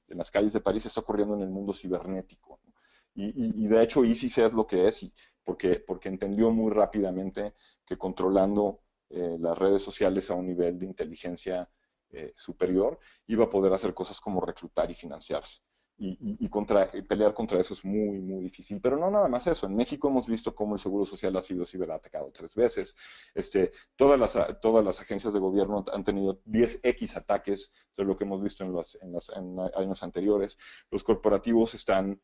[SPEAKER 2] las calles de París, está ocurriendo en el mundo cibernético, ¿no? Y de hecho ISIS es lo que es, porque entendió muy rápidamente que controlando las redes sociales a un nivel de inteligencia superior, iba a poder hacer cosas como reclutar y financiarse. Y pelear contra eso es muy, muy difícil. Pero no nada más eso. En México hemos visto cómo el Seguro Social ha sido ciberatacado 3 veces. Todas las agencias de gobierno han tenido 10x ataques de lo que hemos visto en años anteriores. Los corporativos están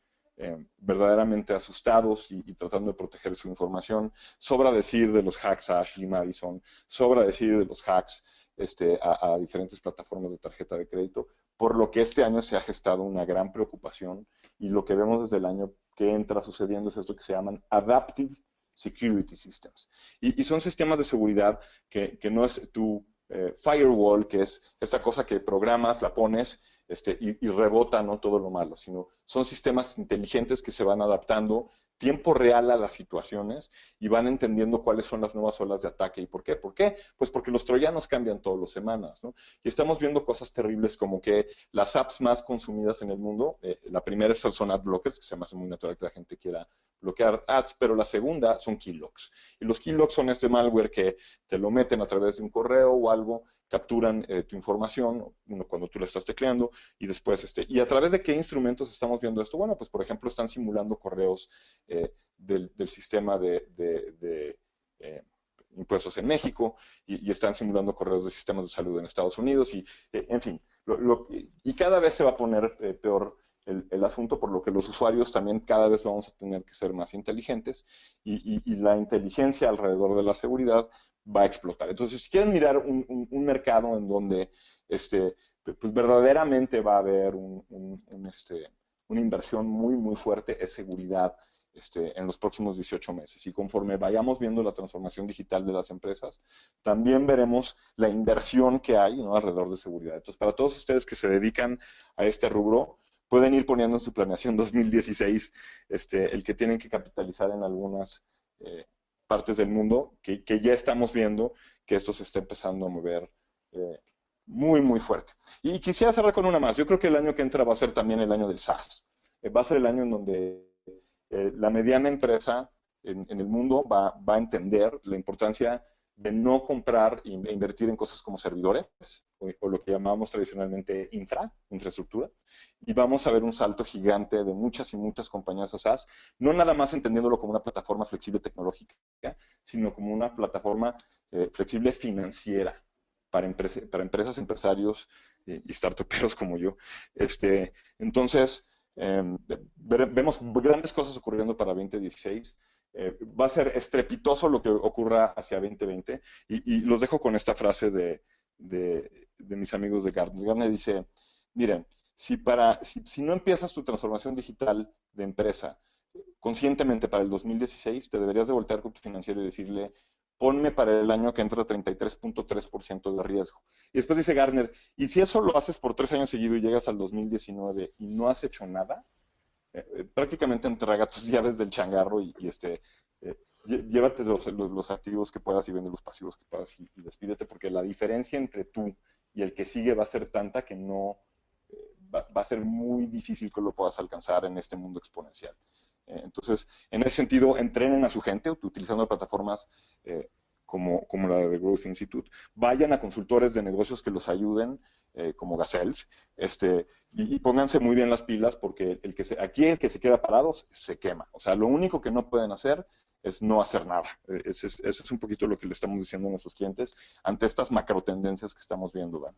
[SPEAKER 2] verdaderamente asustados y tratando de proteger su información. Sobra decir de los hacks a Ashley Madison, sobra decir de los hacks a diferentes plataformas de tarjeta de crédito, por lo que este año se ha gestado una gran preocupación, y lo que vemos desde el año que entra sucediendo es esto que se llaman Adaptive Security Systems. Y son sistemas de seguridad que no es tu firewall, que es esta cosa que programas, la pones y rebota, ¿no?, todo lo malo, sino son sistemas inteligentes que se van adaptando tiempo real a las situaciones y van entendiendo cuáles son las nuevas olas de ataque. ¿Y por qué? ¿Por qué? Pues porque los troyanos cambian todas las semanas, ¿no? Y estamos viendo cosas terribles como que las apps más consumidas en el mundo, la primera son ad blockers, que se me hace muy natural que la gente quiera bloquear ads, pero la segunda son keylocks. Y los keylocks son este malware que te lo meten a través de un correo o algo, capturan tu información cuando tú la estás tecleando, y después, ¿y a través de qué instrumentos estamos viendo esto? Bueno, pues por ejemplo están simulando correos del sistema de impuestos en México, y están simulando correos de sistemas de salud en Estados Unidos, y en fin, y cada vez se va a poner peor el asunto, por lo que los usuarios también cada vez vamos a tener que ser más inteligentes, y la inteligencia alrededor de la seguridad va a explotar. Entonces, si quieren mirar un mercado en donde pues verdaderamente va a haber una inversión muy, muy fuerte, es seguridad en los próximos 18 meses. Y conforme vayamos viendo la transformación digital de las empresas, también veremos la inversión que hay, ¿no?, alrededor de seguridad. Entonces, para todos ustedes que se dedican a este rubro, pueden ir poniendo en su planeación 2016 el que tienen que capitalizar en algunas partes del mundo, que ya estamos viendo que esto se está empezando a mover muy, muy fuerte. Y quisiera cerrar con una más. Yo creo que el año que entra va a ser también el año del SaaS. Va a ser el año en donde la mediana empresa en el mundo va a entender la importancia de no comprar e invertir en cosas como servidores, o lo que llamamos tradicionalmente infraestructura, y vamos a ver un salto gigante de muchas y muchas compañías SaaS, no nada más entendiéndolo como una plataforma flexible tecnológica, sino como una plataforma flexible financiera para empresas, empresarios y startuperos como yo. Entonces, vemos grandes cosas ocurriendo para 2016. Va a ser estrepitoso lo que ocurra hacia 2020, y los dejo con esta frase de mis amigos de Gartner. Gartner dice, miren, si no empiezas tu transformación digital de empresa conscientemente para el 2016, te deberías de voltear con tu financiero y decirle, ponme para el año que entra 33.3% de riesgo. Y después dice Gartner, y si eso lo haces por 3 años seguidos y llegas al 2019 y no has hecho nada, prácticamente entrega tus llaves del changarro y llévate los activos que puedas y vende los pasivos que puedas, y despídete, porque la diferencia entre tú y el que sigue va a ser tanta que no va a ser muy difícil que lo puedas alcanzar en este mundo exponencial. Entonces, en ese sentido, entrenen a su gente utilizando plataformas como la de Growth Institute, vayan a consultores de negocios que los ayuden, como Gazelles, y pónganse muy bien las pilas porque aquí el que se queda parado se quema. O sea, lo único que no pueden hacer es no hacer nada. Ese es un poquito lo que le estamos diciendo a nuestros clientes ante estas macro tendencias que estamos viendo, Dan.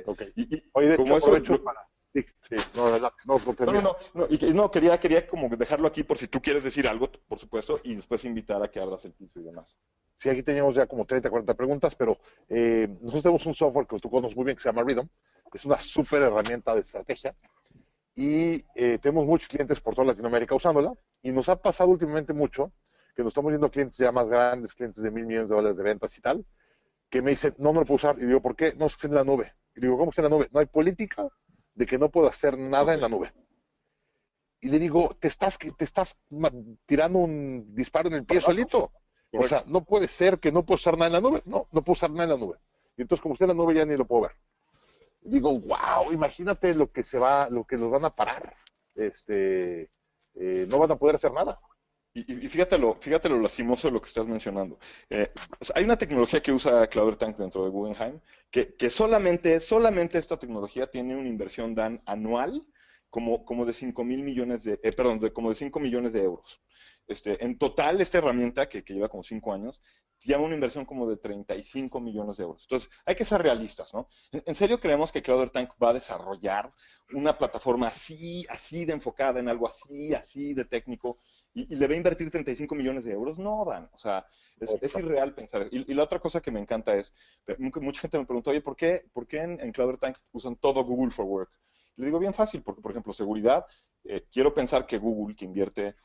[SPEAKER 1] Okay.
[SPEAKER 2] Y
[SPEAKER 1] Oye, de hecho,
[SPEAKER 2] como eso,
[SPEAKER 1] aprovecho para... Sí, sí, no, adelante, no termina.
[SPEAKER 2] quería como dejarlo aquí por si tú quieres decir algo, por supuesto, y después invitar a que abras el piso y demás.
[SPEAKER 1] Sí, aquí teníamos ya como 30, 40 preguntas, pero nosotros tenemos un software que tú conoces muy bien que se llama Rhythm. Es una súper herramienta de estrategia y tenemos muchos clientes por toda Latinoamérica usándola y nos ha pasado últimamente mucho que nos estamos viendo clientes ya más grandes, clientes de $1,000,000,000 de ventas y tal, que me dicen, no, no lo puedo usar. Y digo, ¿por qué? No, es que está en la nube. Y digo, ¿cómo está en la nube? No hay política de que no puedo hacer nada en la nube. Y le digo, te estás tirando un disparo en el pie solito. O sea, no puede ser que no puedo usar nada en la nube. No, no puedo usar nada en la nube. Y entonces, como está en la nube, ya ni lo puedo ver. Y digo, wow, imagínate lo que nos van a parar. No van a poder hacer nada.
[SPEAKER 2] Y fíjate lo lastimoso de lo que estás mencionando. Pues hay una tecnología que usa CloudAirTank dentro de Guggenheim, que solamente esta tecnología tiene una inversión, Dan, anual como de 5,000,000,000 como de 5 millones de euros. En total, esta herramienta, que lleva como 5 años, lleva una inversión como de 35 millones de euros. Entonces, hay que ser realistas, ¿no? ¿En serio creemos que CloudAirTank va a desarrollar una plataforma así de enfocada en algo así de técnico? ¿Y le va a invertir 35 millones de euros? No, Dan. O sea, es irreal pensar. Y la otra cosa que me encanta es, mucha gente me pregunta, oye, ¿por qué en CloudAirTank usan todo Google for Work? Le digo bien fácil, porque, por ejemplo, seguridad, quiero pensar que Google, que invierte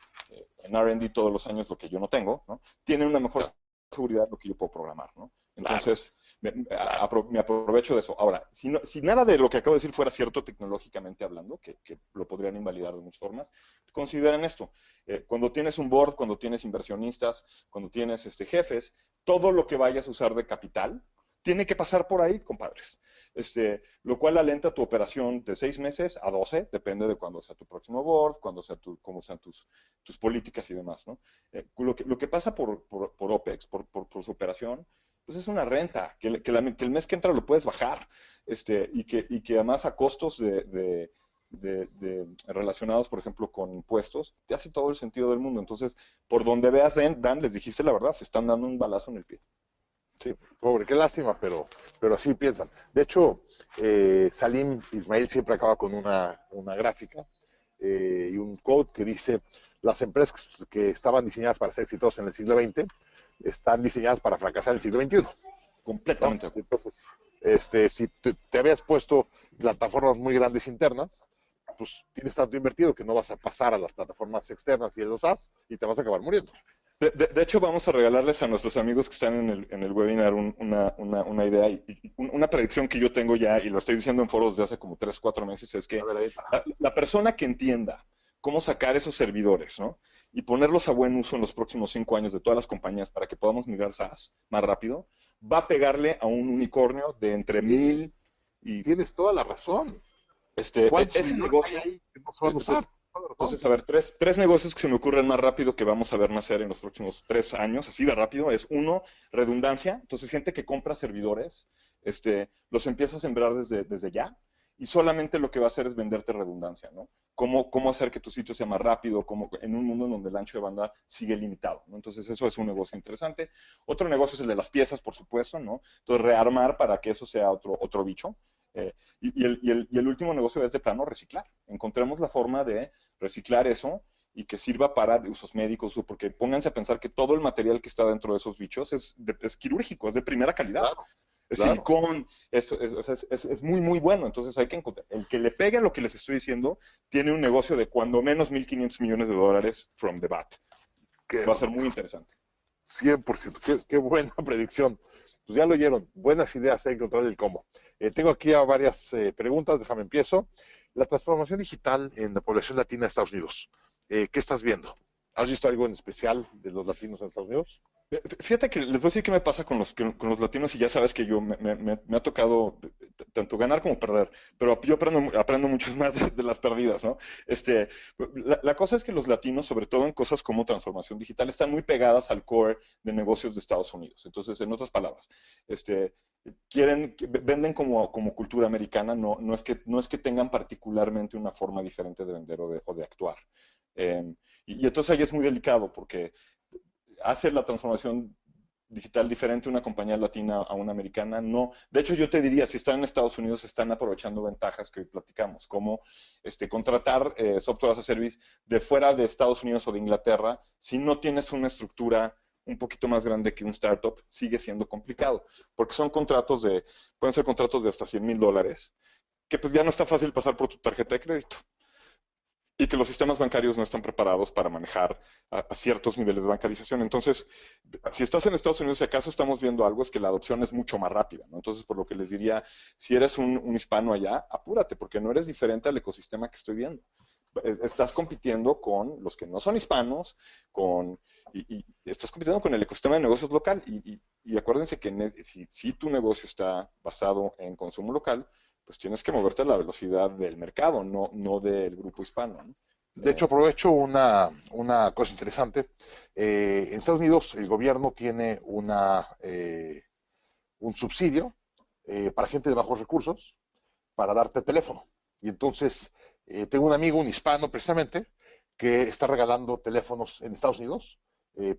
[SPEAKER 2] en R&D todos los años lo que yo no tengo, ¿no? Tiene una mejor seguridad de lo que yo puedo programar, ¿no? Entonces, me aprovecho de eso. Ahora, si nada de lo que acabo de decir fuera cierto tecnológicamente hablando, que lo podrían invalidar de muchas formas, consideren esto. Cuando tienes un board, cuando tienes inversionistas, cuando tienes jefes, todo lo que vayas a usar de capital tiene que pasar por ahí, compadres. Lo cual alenta tu operación de 6 meses a 12, depende de cuándo sea tu próximo board, cómo sean tus políticas y demás, ¿no? Lo que pasa por OPEX, por su operación, pues es una renta, que el mes que entra lo puedes bajar, y que además a costos relacionados, por ejemplo, con impuestos, te hace todo el sentido del mundo. Entonces, por donde veas, Dan, les dijiste la verdad, se están dando un balazo en el pie.
[SPEAKER 1] Sí, pobre, qué lástima, pero así piensan. De hecho, Salim Ismail siempre acaba con una gráfica y un quote que dice, las empresas que estaban diseñadas para ser exitosas en el siglo XX están diseñadas para fracasar en el siglo XXI.
[SPEAKER 2] Completamente.
[SPEAKER 1] ¿No? Entonces, si te habías puesto plataformas muy grandes internas, pues tienes tanto invertido que no vas a pasar a las plataformas externas y los SaaS y te vas a acabar muriendo.
[SPEAKER 2] De hecho, vamos a regalarles a nuestros amigos que están en el webinar una idea y una predicción que yo tengo ya, y lo estoy diciendo en foros de hace como 3, 4 meses, es que la persona que entienda cómo sacar esos servidores, ¿no? Y ponerlos a buen uso en los próximos 5 años de todas las compañías para que podamos migrar SaaS más rápido, va a pegarle a un unicornio de entre 1,000 y...
[SPEAKER 1] Tienes toda la razón.
[SPEAKER 2] Ese negocio...
[SPEAKER 1] Hay que no se van a usar?
[SPEAKER 2] Entonces, a ver, tres negocios que se me ocurren más rápido que vamos a ver nacer en los próximos 3 años, así de rápido, es uno, redundancia. Entonces, gente que compra servidores, los empieza a sembrar desde ya, y solamente lo que va a hacer es venderte redundancia, ¿no? Cómo hacer que tu sitio sea más rápido, en un mundo en donde el ancho de banda sigue limitado, ¿no? Entonces, eso es un negocio interesante. Otro negocio es el de las piezas, por supuesto, ¿no? Entonces, rearmar para que eso sea otro bicho. Y el último negocio es de plano reciclar. Encontremos la forma de reciclar eso y que sirva para usos médicos, porque pónganse a pensar que todo el material que está dentro de esos bichos es quirúrgico, es de primera calidad.
[SPEAKER 1] Claro,
[SPEAKER 2] es silicón, es muy, muy bueno. Entonces hay que encontrar. El que le pegue a lo que les estoy diciendo tiene un negocio de cuando menos $1,500 millones from the bat. Va a ser muy interesante.
[SPEAKER 1] 100%. Qué buena predicción. Pues ya lo oyeron. Buenas ideas, hay que encontrar el cómo. Tengo aquí varias preguntas, déjame empiezo. La transformación digital en la población latina de Estados Unidos. ¿Qué estás viendo? ¿Has visto algo en especial de los latinos en Estados Unidos?
[SPEAKER 2] Fíjate que les voy a decir qué me pasa con los latinos y ya sabes que yo me ha tocado tanto ganar como perder, pero yo aprendo mucho más de las perdidas, ¿no? Este, la cosa es que los latinos, sobre todo en cosas como transformación digital, están muy pegadas al core de negocios de Estados Unidos. Entonces, en otras palabras, este, venden como cultura americana, no es que tengan particularmente una forma diferente de vender o de actuar. Y entonces ahí es muy delicado porque hace la transformación digital diferente una compañía latina a una americana, no. De hecho, yo te diría, si están en Estados Unidos, están aprovechando ventajas que hoy platicamos, como contratar software as a service de fuera de Estados Unidos o de Inglaterra, si no tienes una estructura un poquito más grande que un startup, sigue siendo complicado, porque pueden ser contratos de hasta $100,000, que pues ya no está fácil pasar por tu tarjeta de crédito y que los sistemas bancarios no están preparados para manejar a ciertos niveles de bancarización. Entonces, si estás en Estados Unidos, si acaso estamos viendo algo, es que la adopción es mucho más rápida, ¿no? Entonces, por lo que les diría, si eres un hispano allá, apúrate, porque no eres diferente al ecosistema que estoy viendo. Estás compitiendo con los que no son hispanos, y estás compitiendo con el ecosistema de negocios local. Y acuérdense que si tu negocio está basado en consumo local, pues tienes que moverte a la velocidad del mercado, no del grupo hispano, ¿no?
[SPEAKER 1] De hecho, aprovecho una cosa interesante. En Estados Unidos el gobierno tiene un subsidio para gente de bajos recursos para darte teléfono. Y entonces tengo un amigo, un hispano precisamente, que está regalando teléfonos en Estados Unidos,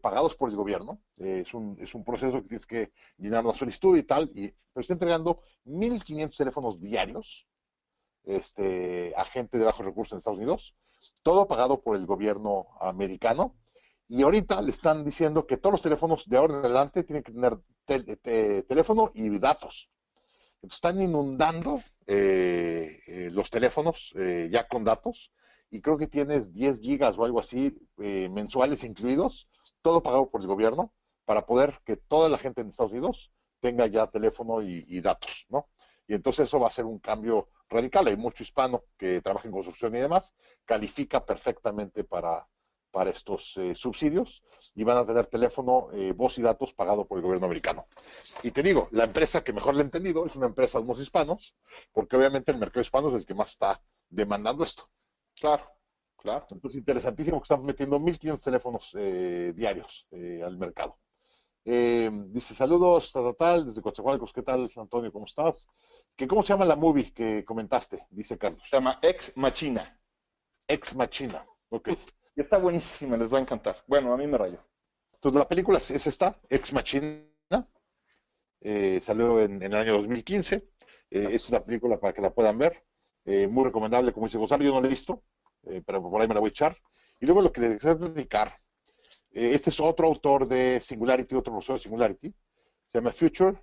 [SPEAKER 1] pagados por el gobierno. Es un proceso que tienes que llenar una solicitud y tal, pero está entregando 1,500 teléfonos diarios a gente de bajos recursos en Estados Unidos, todo pagado por el gobierno americano. Y ahorita le están diciendo que todos los teléfonos de ahora en adelante tienen que tener teléfono y datos. Entonces están inundando los teléfonos ya con datos, y creo que tienes 10 gigas o algo así mensuales incluidos, todo pagado por el gobierno, para poder que toda la gente en Estados Unidos tenga ya teléfono y datos, ¿no? Y entonces eso va a ser un cambio radical. Hay mucho hispano que trabaja en construcción y demás, califica perfectamente para estos subsidios, y van a tener teléfono, voz y datos pagado por el gobierno americano. Y te digo, la empresa que mejor le he entendido es una empresa de unos hispanos, porque obviamente el mercado hispano es el que más está demandando esto.
[SPEAKER 2] Claro, claro.
[SPEAKER 1] Entonces, interesantísimo que están metiendo 1,500 teléfonos diarios al mercado. Dice, saludos, tal, desde Coatzacoalcos. ¿Qué tal, Antonio? ¿Cómo estás? ¿Cómo se llama la movie que comentaste? Dice Carlos.
[SPEAKER 2] Se llama Ex Machina.
[SPEAKER 1] Ex Machina. Ok.
[SPEAKER 2] Y está buenísima, les va a encantar. Bueno, a mí me rayó.
[SPEAKER 1] Entonces, la película es esta, Ex Machina. Salió en el año 2015. Es una película para que la puedan ver. Muy recomendable, como dice Gonzalo. Yo no la he visto, pero por ahí me la voy a echar. Y luego lo que les deseo platicar. Este es otro autor de Singularity, otro profesor de Singularity. Se llama Future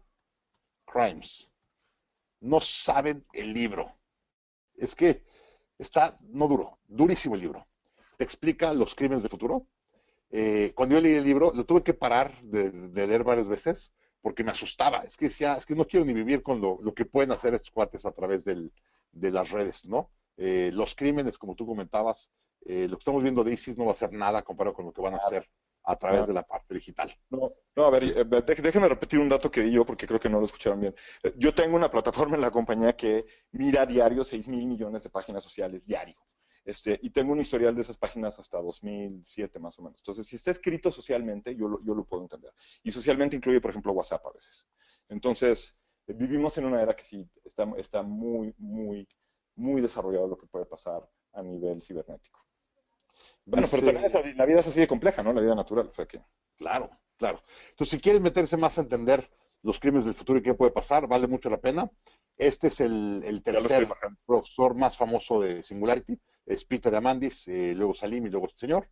[SPEAKER 1] Crimes. No saben el libro. Es que está, no duro, durísimo el libro. Te explica los crímenes del futuro. Cuando yo leí el libro, lo tuve que parar de leer varias veces porque me asustaba. Es que decía, es que no quiero ni vivir con lo que pueden hacer estos cuates a través de las redes, ¿no? Los crímenes, como tú comentabas, lo que estamos viendo de ISIS no va a ser nada comparado con lo que van a hacer a través de la parte digital.
[SPEAKER 2] No, a ver, déjenme repetir un dato que di yo porque creo que no lo escucharon bien. Yo tengo una plataforma en la compañía que mira diario 6,000 millones de páginas sociales diario. Y tengo un historial de esas páginas hasta 2007 más o menos. Entonces, si está escrito socialmente, yo lo puedo entender. Y socialmente incluye, por ejemplo, WhatsApp a veces. Entonces, vivimos en una era que sí está muy, muy, muy desarrollado lo que puede pasar a nivel cibernético. Bueno, pero también la vida es así de compleja, ¿no? La vida natural, o sea que...
[SPEAKER 1] Claro, claro. Entonces, si quieres meterse más a entender los crímenes del futuro y qué puede pasar, vale mucho la pena. Este es el tercer profesor más famoso de Singularity. Es Peter Diamandis, luego Salim y luego este señor.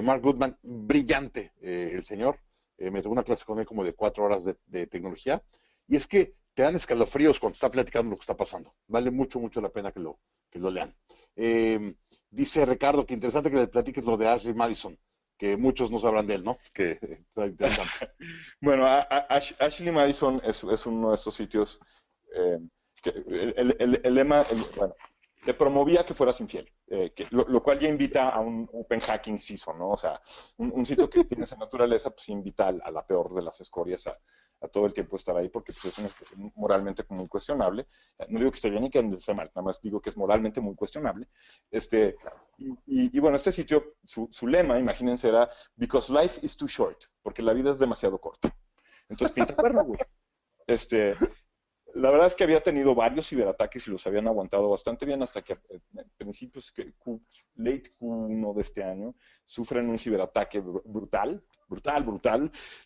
[SPEAKER 1] Mark Goodman, brillante el señor. Me tomó una clase con él como de 4 horas de tecnología. Y es que te dan escalofríos cuando está platicando lo que está pasando. Vale mucho, mucho la pena que lo lean. Dice Ricardo que interesante que le platiques lo de Ashley Madison, que muchos no sabrán de él, ¿no? Que está interesante.
[SPEAKER 2] Bueno, Ashley Madison es uno de estos sitios que el lema, bueno, te promovía que fueras infiel, lo cual ya invita a un open hacking season, ¿no? O sea, un sitio que tiene esa naturaleza, pues invita a la peor de las escorias a todo el tiempo estar ahí, porque pues, es una especie moralmente muy cuestionable. No digo que esté bien ni que esté mal, nada más digo que es moralmente muy cuestionable. Y bueno, este sitio, su lema, imagínense, era Because life is too short, porque la vida es demasiado corta. Entonces pinta cuerno, güey. La verdad es que había tenido varios ciberataques y los habían aguantado bastante bien hasta que a principios, late Q1 de este año, sufren un ciberataque brutal.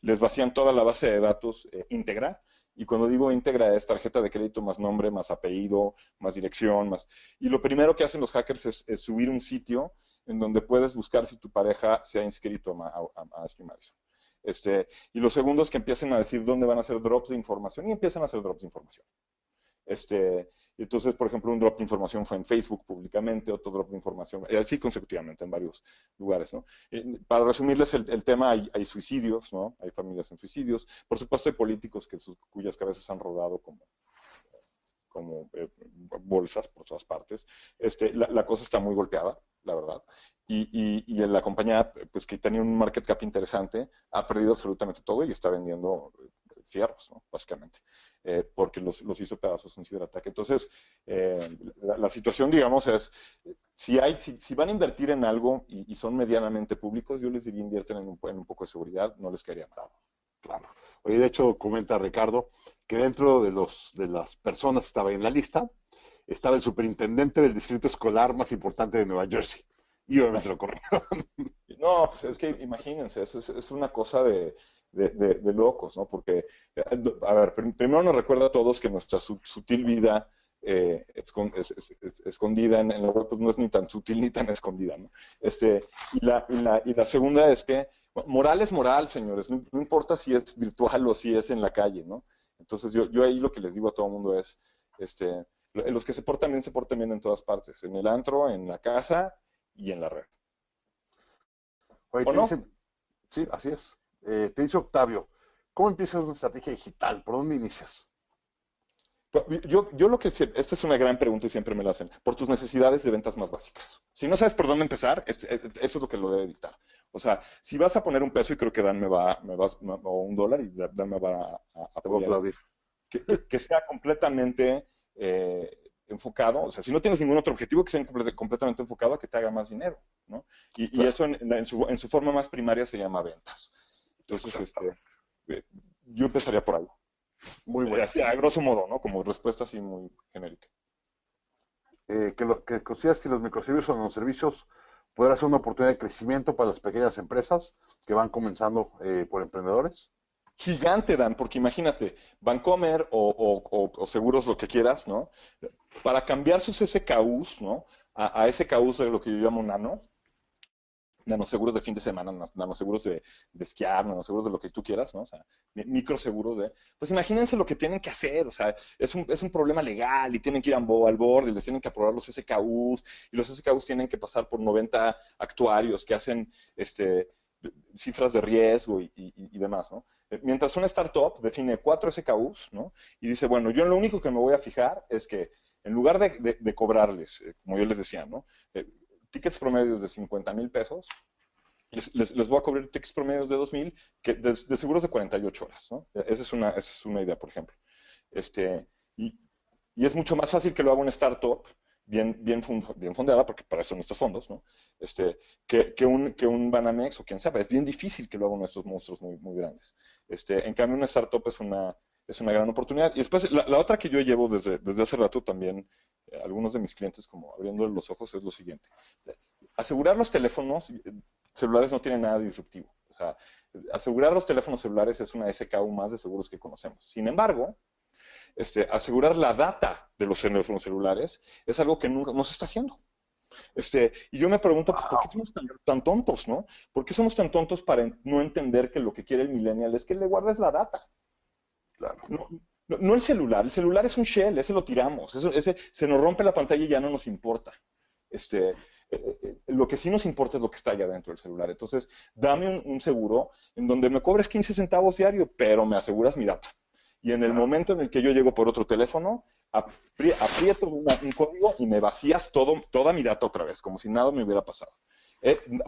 [SPEAKER 2] Les vacían toda la base de datos íntegra. Y cuando digo íntegra es tarjeta de crédito más nombre, más apellido, más dirección, más... Y lo primero que hacen los hackers es subir un sitio en donde puedes buscar si tu pareja se ha inscrito a Ashley Madison. Y lo segundo es que empiecen a decir dónde van a hacer drops de información y empiezan a hacer drops de información. Entonces, por ejemplo, un drop de información fue en Facebook públicamente, otro drop de información, así consecutivamente en varios lugares, ¿no? Para resumirles el tema, hay suicidios, ¿no? Hay familias en suicidios. Por supuesto, hay políticos cuyas cabezas han rodado como bolsas por todas partes. La cosa está muy golpeada, la verdad. Y en la compañía, pues que tenía un market cap interesante, ha perdido absolutamente todo y está vendiendo fierros, ¿no? Básicamente, porque los hizo pedazos un ciberataque. Entonces, la situación, digamos, es, si van a invertir en algo y son medianamente públicos, yo les diría invierten en un poco de seguridad, no les caería mal.
[SPEAKER 1] Claro. Oye, de hecho, comenta Ricardo que dentro de las personas que estaba en la lista, estaba el superintendente del distrito escolar más importante de Nueva Jersey. Y obviamente lo corrió.
[SPEAKER 2] No, pues es que imagínense, es una cosa de locos, ¿no? Porque, a ver, primero nos recuerda a todos que nuestra sutil vida escondida en la web pues no es ni tan sutil ni tan escondida, ¿no? Y la segunda es que moral es moral, señores, no importa si es virtual o si es en la calle, ¿no? Entonces yo ahí lo que les digo a todo el mundo es, los que se portan bien en todas partes, en el antro, en la casa y en la red.
[SPEAKER 1] Oye,
[SPEAKER 2] ¿O
[SPEAKER 1] te
[SPEAKER 2] no?
[SPEAKER 1] dicen, sí, así es. Te dice Octavio, ¿cómo empiezas una estrategia digital? ¿Por dónde inicias?
[SPEAKER 2] Yo lo que sé, esta es una gran pregunta y siempre me la hacen, por tus necesidades de ventas más básicas. Si no sabes por dónde empezar, eso es lo que lo debe dictar. O sea, si vas a poner un peso, y creo que Dan o $1, y Dan me va a
[SPEAKER 1] Te voy a
[SPEAKER 2] apoyar,
[SPEAKER 1] aplaudir.
[SPEAKER 2] que sea completamente enfocado, o sea, si no tienes ningún otro objetivo, que sea completamente enfocado a que te haga más dinero, ¿no? Y
[SPEAKER 1] Claro,
[SPEAKER 2] eso en su forma más primaria se llama ventas. Entonces,
[SPEAKER 1] exacto.
[SPEAKER 2] yo empezaría por ahí.
[SPEAKER 1] Muy buena.
[SPEAKER 2] Así, a grosso modo, ¿no? Como respuesta así muy genérica.
[SPEAKER 1] Que consideras que los microservicios o los servicios podrán ser una oportunidad de crecimiento para las pequeñas empresas que van comenzando por emprendedores.
[SPEAKER 2] Gigante, Dan, porque imagínate, Bancomer o seguros, lo que quieras, ¿no? Para cambiar sus SKUs, ¿no? A SKUs de lo que yo llamo nanoseguros de fin de semana, nanoseguros de esquiar, nanoseguros de lo que tú quieras, ¿no? O sea, microseguros de... Pues imagínense lo que tienen que hacer, o sea, es un problema legal y tienen que ir al board y les tienen que aprobar los SKUs y los SKUs tienen que pasar por 90 actuarios que hacen cifras de riesgo y demás, ¿no? Mientras una startup define 4 SKUs, ¿no? Y dice, bueno, yo lo único que me voy a fijar es que en lugar de cobrarles, como yo les decía, ¿no? Tickets promedios de 50,000 pesos, les voy a cobrar tickets promedios de 2,000, de seguros de 48 horas, ¿no? Esa es una idea, por ejemplo. Este, y, y es mucho más fácil que lo haga una startup bien fondeada, porque para eso son estos fondos, ¿no? Que un Banamex o quien sea, es bien difícil que lo haga uno de estos monstruos muy grandes. En cambio, una startup es una gran oportunidad. Y después, la otra que yo llevo desde hace rato también, algunos de mis clientes como abriendo los ojos, es lo siguiente. Asegurar los teléfonos celulares no tiene nada de disruptivo. O sea, asegurar los teléfonos celulares es una SKU más de seguros que conocemos. Sin embargo, asegurar la data de los teléfonos celulares es algo que nunca no se está haciendo. Y yo me pregunto, pues, ¿por qué somos tan tontos, no? ¿Por qué somos tan tontos para no entender que lo que quiere el millennial es que le guardes la data?
[SPEAKER 1] Claro.
[SPEAKER 2] No el celular es un shell, ese lo tiramos, ese se nos rompe la pantalla y ya no nos importa. Lo que sí nos importa es lo que está allá dentro del celular. Entonces, dame un seguro en donde me cobres 15 centavos diario, pero me aseguras mi data. Y en el
[SPEAKER 1] Claro.
[SPEAKER 2] momento en el que yo llego por otro teléfono, aprieto un código y me vacías toda mi data otra vez, como si nada me hubiera pasado.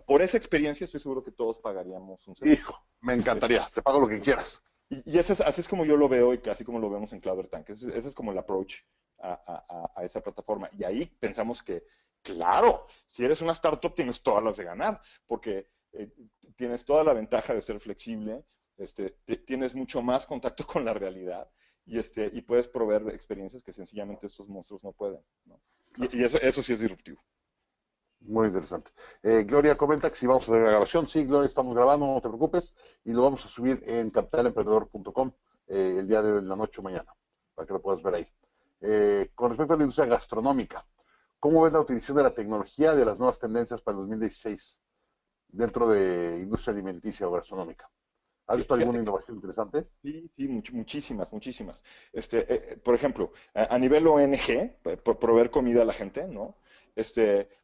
[SPEAKER 2] Por esa experiencia estoy seguro que todos pagaríamos un servicio.
[SPEAKER 1] Hijo, me encantaría, te pago lo que quieras.
[SPEAKER 2] Y así es como yo lo veo y así como lo vemos en CloudWrite. Ese es como el approach a esa plataforma. Y ahí pensamos que, claro, si eres una startup tienes todas las de ganar, porque tienes toda la ventaja de ser flexible, tienes mucho más contacto con la realidad y puedes proveer experiencias que sencillamente estos monstruos no pueden, ¿no? Y eso sí es disruptivo.
[SPEAKER 1] Muy interesante. Gloria comenta que si vamos a hacer la grabación. Sí, Gloria, estamos grabando, no te preocupes. Y lo vamos a subir en capitalemprendedor.com el día de hoy, en la noche o mañana, para que lo puedas ver ahí. Con respecto a la industria gastronómica, ¿cómo ves la utilización de la tecnología de las nuevas tendencias para el 2016 dentro de industria alimenticia o gastronómica? ¿Has visto alguna innovación interesante?
[SPEAKER 2] Sí, sí, muchísimas, muchísimas. Por ejemplo, a nivel ONG, proveer comida a la gente, ¿no?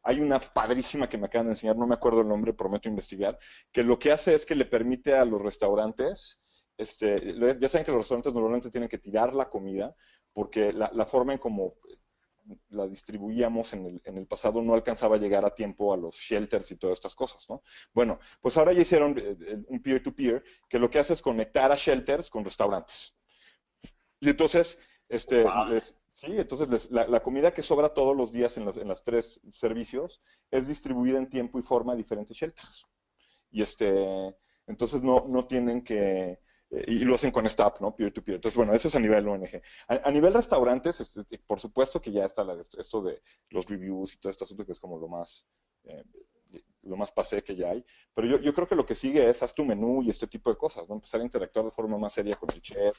[SPEAKER 2] Hay una padrísima que me acaban de enseñar, no me acuerdo el nombre, prometo investigar, que lo que hace es que le permite a los restaurantes, ya saben que los restaurantes normalmente tienen que tirar la comida, porque la forma en como la distribuíamos en el pasado no alcanzaba a llegar a tiempo a los shelters y todas estas cosas, ¿no? Bueno, pues ahora ya hicieron un peer-to-peer que lo que hace es conectar a shelters con restaurantes. Y entonces,
[SPEAKER 1] Wow.
[SPEAKER 2] la comida que sobra todos los días en las tres servicios es distribuida en tiempo y forma a diferentes shelters. Y entonces no tienen que, y lo hacen con esta app, ¿no? Peer-to-peer. Entonces, bueno, eso es a nivel ONG. A nivel restaurantes, por supuesto que ya está esto de los reviews y todo este asunto que es como eh, lo más pasé que ya hay. Pero yo creo que lo que sigue es haz tu menú y este tipo de cosas, ¿no? Empezar a interactuar de forma más seria con el chef,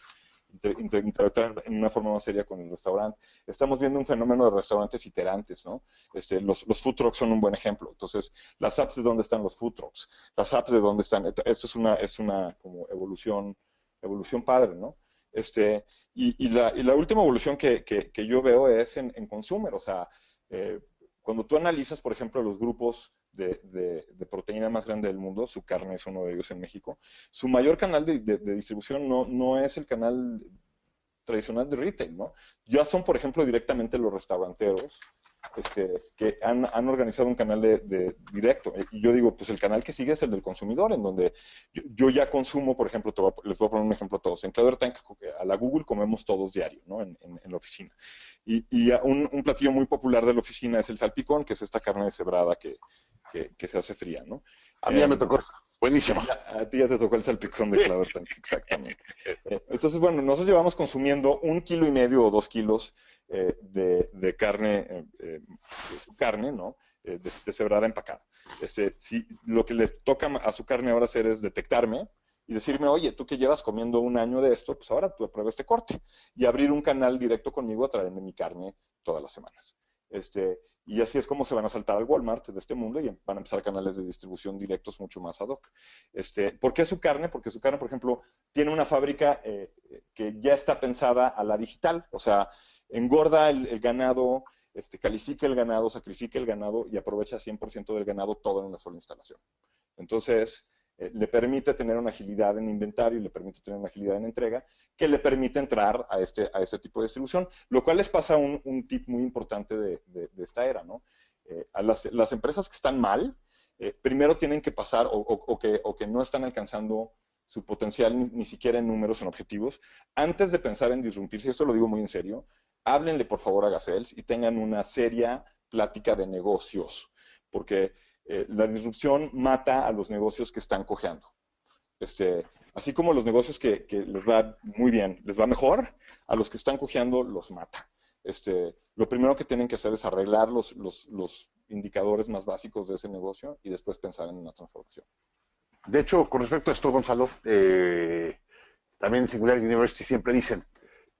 [SPEAKER 2] interactuar en una forma más seria con el restaurante. Estamos viendo un fenómeno de restaurantes iterantes, ¿no? Los food trucks son un buen ejemplo. Entonces, las apps de dónde están los food trucks, las apps de dónde están. Esto es una como evolución padre, ¿no? La última evolución que yo veo es en consumer, o sea, eh, cuando tú analizas, por ejemplo, los grupos de proteína más grande del mundo, su carne es uno de ellos en México, su mayor canal de distribución no es el canal tradicional de retail, ¿no? Ya son, por ejemplo, directamente los restauranteros que han organizado un canal de directo. Y yo digo, pues el canal que sigue es el del consumidor, en donde yo ya consumo, por ejemplo, les voy a poner un ejemplo a todos. En CloudWrite, a la Google comemos todos diario, ¿no? En la oficina. Y un platillo muy popular de la oficina es el salpicón, que es esta carne deshebrada que se hace fría, ¿no?
[SPEAKER 1] A mí ya me tocó.
[SPEAKER 2] Sí,
[SPEAKER 1] Buenísima.
[SPEAKER 2] a ti ya te tocó el salpicón de CloudWrite, exactamente. Entonces, bueno, nosotros llevamos consumiendo 1,5 kilos o 2 kilos de carne, de su carne, ¿no? Deshebrada empacada. Si lo que le toca a su carne ahora hacer es detectarme y decirme, oye, tú que llevas comiendo un año de esto, pues ahora tú prueba este corte. Y abrir un canal directo conmigo a traerme mi carne todas las semanas. Y así es como se van a saltar al Walmart de este mundo y van a empezar canales de distribución directos mucho más ad hoc. ¿Por qué su carne? Porque su carne, por ejemplo, tiene una fábrica que ya está pensada a la digital, o sea, engorda el ganado, califica el ganado, sacrifica el ganado y aprovecha 100% del ganado todo en una sola instalación. Entonces, le permite tener una agilidad en inventario y le permite tener una agilidad en entrega que le permite entrar a este tipo de distribución, lo cual les pasa un tip muy importante de esta era, ¿no? A las empresas que están mal, primero tienen que pasar o que no están alcanzando su potencial ni siquiera en números, en objetivos, antes de pensar en disrumpirse, esto lo digo muy en serio, háblenle por favor a Gazelles y tengan una seria plática de negocios, porque la disrupción mata a los negocios que están cojeando. Así como los negocios que les va muy bien, les va mejor, a los que están cojeando los mata. Lo primero que tienen que hacer es arreglar los indicadores más básicos de ese negocio y después pensar en una transformación.
[SPEAKER 1] De hecho, con respecto a esto, Gonzalo, también en Singular University siempre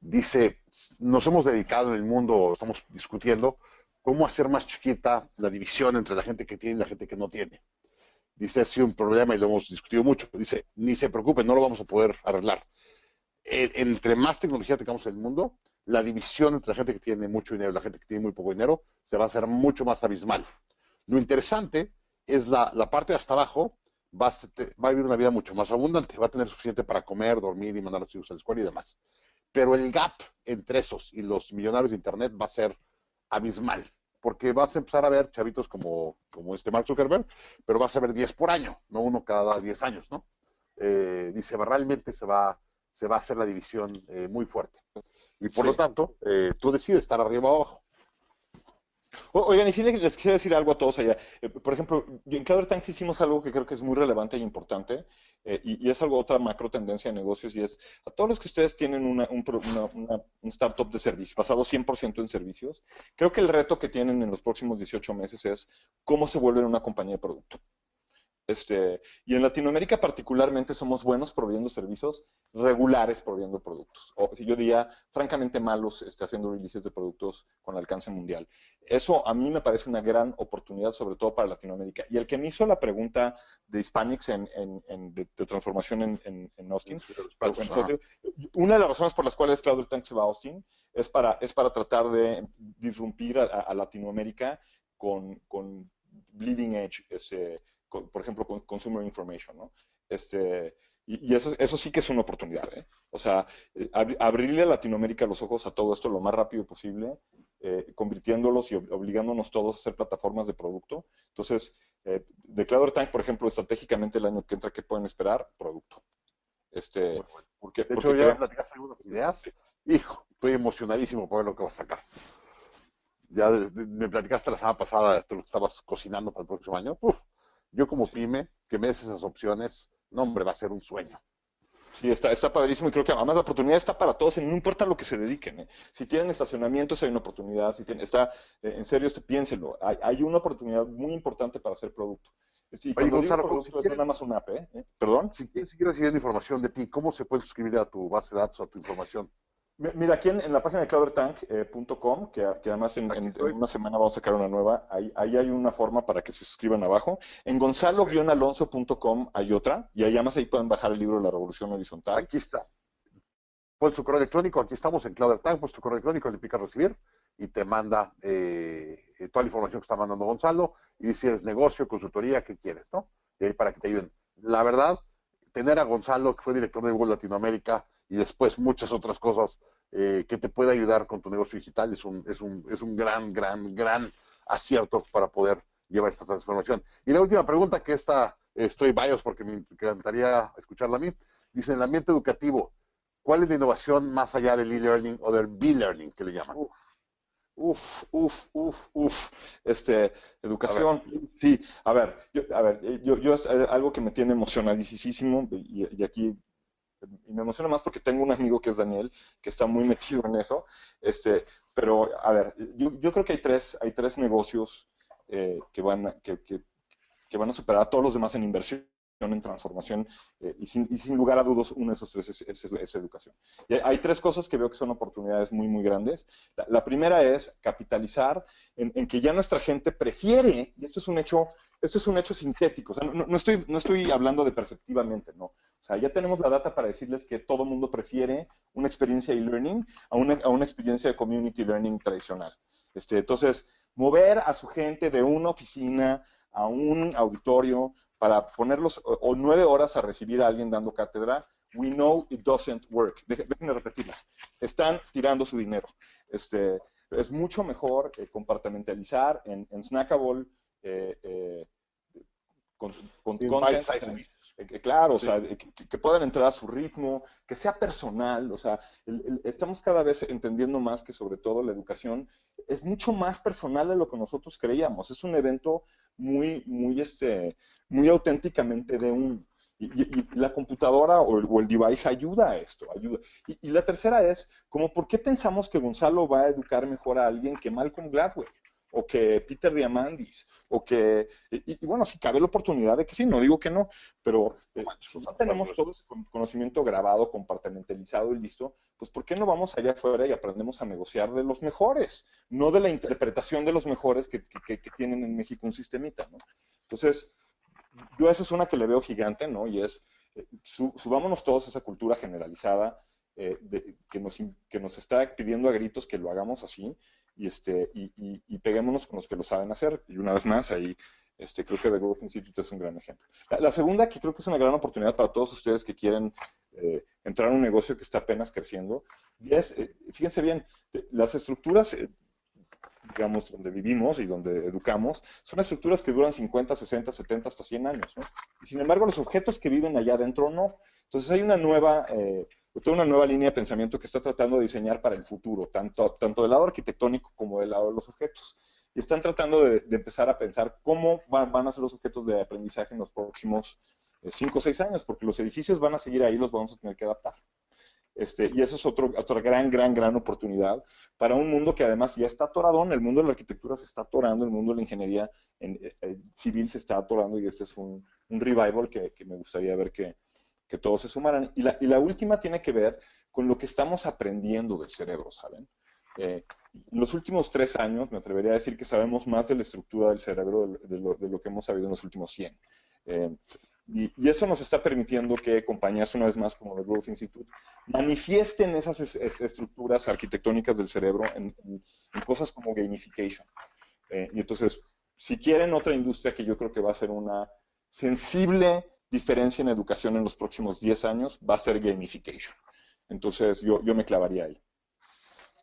[SPEAKER 1] dice, nos hemos dedicado en el mundo, estamos discutiendo cómo hacer más chiquita la división entre la gente que tiene y la gente que no tiene. Dice, ha sido un problema y lo hemos discutido mucho. Dice, ni se preocupen, no lo vamos a poder arreglar. Entre más tecnología tengamos en el mundo, la división entre la gente que tiene mucho dinero y la gente que tiene muy poco dinero se va a hacer mucho más abismal. Lo interesante es la parte de hasta abajo va a vivir una vida mucho más abundante, va a tener suficiente para comer, dormir y mandar a los hijos a la escuela y demás. pero el gap entre esos y los millonarios de Internet va a ser abismal, porque vas a empezar a ver chavitos como este Mark Zuckerberg, pero vas a ver 10 por año, no uno cada 10 años, ¿no? Dice, realmente se va a hacer la división muy fuerte. Y por lo
[SPEAKER 2] Sí.
[SPEAKER 1] tanto, tú decides estar arriba o abajo.
[SPEAKER 2] Oigan, y sí les quisiera decir algo a todos allá. Por ejemplo, en Cloud Tanks hicimos algo que creo que es muy relevante e importante, y es algo, otra macro tendencia de negocios, y es a todos los que ustedes tienen un startup de servicio, basado 100% en servicios, creo que el reto que tienen en los próximos 18 meses es cómo se vuelven una compañía de producto. Y en Latinoamérica particularmente somos buenos proveyendo servicios, regulares proveyendo productos. O si yo diría, francamente malos haciendo releases de productos con alcance mundial. Eso a mí me parece una gran oportunidad, sobre todo para Latinoamérica. Y el que me hizo la pregunta de Hispanics de transformación en Austin, una de las razones por las cuales Cloud Tank se va a Austin es para tratar de disrumpir a Latinoamérica con bleeding edge, por ejemplo, con Consumer Information, ¿no? Y eso sí que es una oportunidad, ¿eh? O sea, abrirle a Latinoamérica los ojos a todo esto lo más rápido posible, convirtiéndolos y obligándonos todos a hacer plataformas de producto. Entonces, de Cloud Tank, por ejemplo, estratégicamente el año que entra, ¿qué pueden esperar? Producto.
[SPEAKER 1] Muy bueno.
[SPEAKER 2] Porque,
[SPEAKER 1] De hecho,
[SPEAKER 2] porque
[SPEAKER 1] ya me
[SPEAKER 2] creemos...
[SPEAKER 1] platicaste algunas ideas. Hijo, estoy emocionadísimo por ver lo que vas a sacar. Ya me platicaste la semana pasada esto lo que estabas cocinando para el próximo año. Uf, yo como
[SPEAKER 2] Sí.
[SPEAKER 1] pyme, que me des esas opciones, no, hombre, va a ser un sueño.
[SPEAKER 2] Sí, está padrísimo y creo que además la oportunidad está para todos, no importa lo que se dediquen, ¿eh? Si tienen estacionamientos hay una oportunidad, si tienen, en serio, piénselo, hay una oportunidad muy importante para hacer producto. Y
[SPEAKER 1] Oye,
[SPEAKER 2] cuando digo
[SPEAKER 1] Gonzalo,
[SPEAKER 2] producto es no nada más una app, ¿eh? ¿Perdón?
[SPEAKER 1] si quieres seguir recibiendo información de ti, ¿cómo se puede suscribir a tu base de datos, a tu información?
[SPEAKER 2] Mira, aquí en la página de cloudtank.com, que además
[SPEAKER 1] Aquí
[SPEAKER 2] en
[SPEAKER 1] estoy.
[SPEAKER 2] una semana vamos a sacar una nueva, ahí hay una forma para que se suscriban abajo. En gonzalo-alonso.com hay otra, y además ahí pueden bajar el libro de la Revolución Horizontal.
[SPEAKER 1] Aquí está. Pon su correo electrónico, aquí estamos en CloudTank, pon tu correo electrónico, le pica recibir y te manda toda la información que está mandando Gonzalo y si eres negocio, consultoría, qué quieres, ¿no? Para que te ayuden. La verdad, tener a Gonzalo, que fue director de Google Latinoamérica y después muchas otras cosas que te puede ayudar con tu negocio digital es un gran acierto para poder llevar esta transformación. Y la última pregunta, que esta estoy bios porque me encantaría escucharla a mí, dice, en el ambiente educativo, ¿cuál es la innovación más allá del e-learning o del B-learning que le llaman?
[SPEAKER 2] Uf, uf.
[SPEAKER 1] A ver,
[SPEAKER 2] Educación. Sí, yo es algo que me tiene emocionadísimo y aquí y me emociona más porque tengo un amigo que es Daniel, que está muy metido en eso. Pero, a ver, yo creo que hay tres negocios que van a superar a todos los demás en inversión, en transformación, y sin lugar a dudas, uno de esos tres es educación. Y hay tres cosas que veo que son oportunidades muy grandes. La primera es capitalizar en que ya nuestra gente prefiere, y esto es un hecho sintético, o sea, no estoy hablando de perceptivamente, no. O sea, ya tenemos la data para decirles que todo el mundo prefiere una experiencia de e-learning a una experiencia de community learning tradicional. Entonces, mover a su gente de una oficina a un auditorio para ponerlos o 9 horas a recibir a alguien dando cátedra, we know it doesn't work. Déjenme repetirla. Están tirando su dinero. Es mucho mejor compartimentalizar en Snackable, eh, eh, con, con
[SPEAKER 1] in bite
[SPEAKER 2] content,
[SPEAKER 1] size pieces.
[SPEAKER 2] claro, o
[SPEAKER 1] Sí.
[SPEAKER 2] sea, que puedan entrar a su ritmo, que sea personal, o sea, estamos cada vez entendiendo más que sobre todo la educación es mucho más personal de lo que nosotros creíamos, es un evento muy auténticamente de un... Y la computadora o el device ayuda a esto, ayuda. Y la tercera es, como, ¿por qué pensamos que Gonzalo va a educar mejor a alguien que Malcolm Gladwell? O que Peter Diamandis, o que, bueno, si cabe la oportunidad de que sí, no digo que no, pero si ya tenemos todo ese conocimiento grabado, compartimentalizado y listo, pues ¿por qué no vamos allá afuera y aprendemos a negociar de los mejores? No de la interpretación de los mejores que tienen en México un sistemita, ¿no? Entonces, yo eso es una que le veo gigante, ¿no? Y es, subámonos todos a esa cultura generalizada que nos está pidiendo a gritos que lo hagamos así y peguémonos con los que lo saben hacer. Y una vez más, ahí creo que The Growth Institute es un gran ejemplo. La segunda, que creo que es una gran oportunidad para todos ustedes que quieren entrar a un negocio que está apenas creciendo. Y fíjense bien, las estructuras, digamos, donde vivimos y donde educamos, son estructuras que duran 50, 60, 70, hasta 100 años, ¿no? Y sin embargo, los objetos que viven allá adentro no. Entonces hay toda una nueva línea de pensamiento que está tratando de diseñar para el futuro, tanto del lado arquitectónico como del lado de los objetos. Y están tratando de empezar a pensar cómo van a ser los objetos de aprendizaje en los próximos 5 o 6 años, porque los edificios van a seguir ahí, los vamos a tener que adaptar. Y eso es otra gran oportunidad para un mundo que además ya está atoradón. El mundo de la arquitectura se está atorando, el mundo de la ingeniería civil se está atorando, y este es un revival que me gustaría ver que todos se sumaran. Y la última tiene que ver con lo que estamos aprendiendo del cerebro, ¿saben? En los últimos 3 años me atrevería a decir que sabemos más de la estructura del cerebro de lo que hemos sabido en los últimos 100. Y eso nos está permitiendo que compañías, una vez más, como el Growth Institute, manifiesten esas estructuras arquitectónicas del cerebro en cosas como gamification. Y entonces, si quieren otra industria que yo creo que va a ser una sensible diferencia en educación en los próximos 10 años, va a ser gamification. Entonces, yo me clavaría ahí.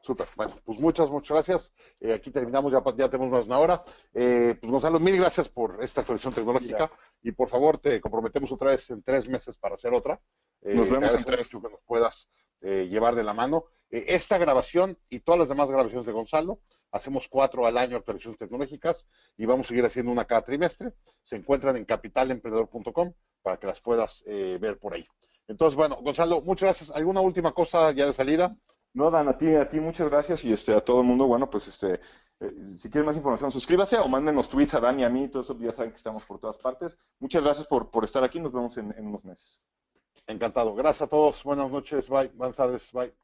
[SPEAKER 1] Súper, bueno, pues muchas gracias. Aquí terminamos, ya tenemos más de una hora. Pues Gonzalo, mil gracias por esta actualización tecnológica y por favor te comprometemos otra vez en 3 meses para hacer otra.
[SPEAKER 2] Nos vemos en 3.
[SPEAKER 1] Que nos puedas llevar de la mano. Esta grabación y todas las demás grabaciones de Gonzalo, hacemos 4 al año actualizaciones tecnológicas y vamos a seguir haciendo una cada trimestre. Se encuentran en capitalemprendedor.com para que las puedas ver por ahí. Entonces, bueno, Gonzalo, muchas gracias. ¿Alguna última cosa ya de salida?
[SPEAKER 2] No, Dan, a ti muchas gracias, y a todo el mundo, bueno, pues si quieren más información, suscríbase o mándenos tweets a Dan y a mí, todo eso, ya saben que estamos por todas partes. Muchas gracias por estar aquí, nos vemos en unos meses.
[SPEAKER 1] Encantado. Gracias a todos, buenas noches, bye, buenas tardes, bye.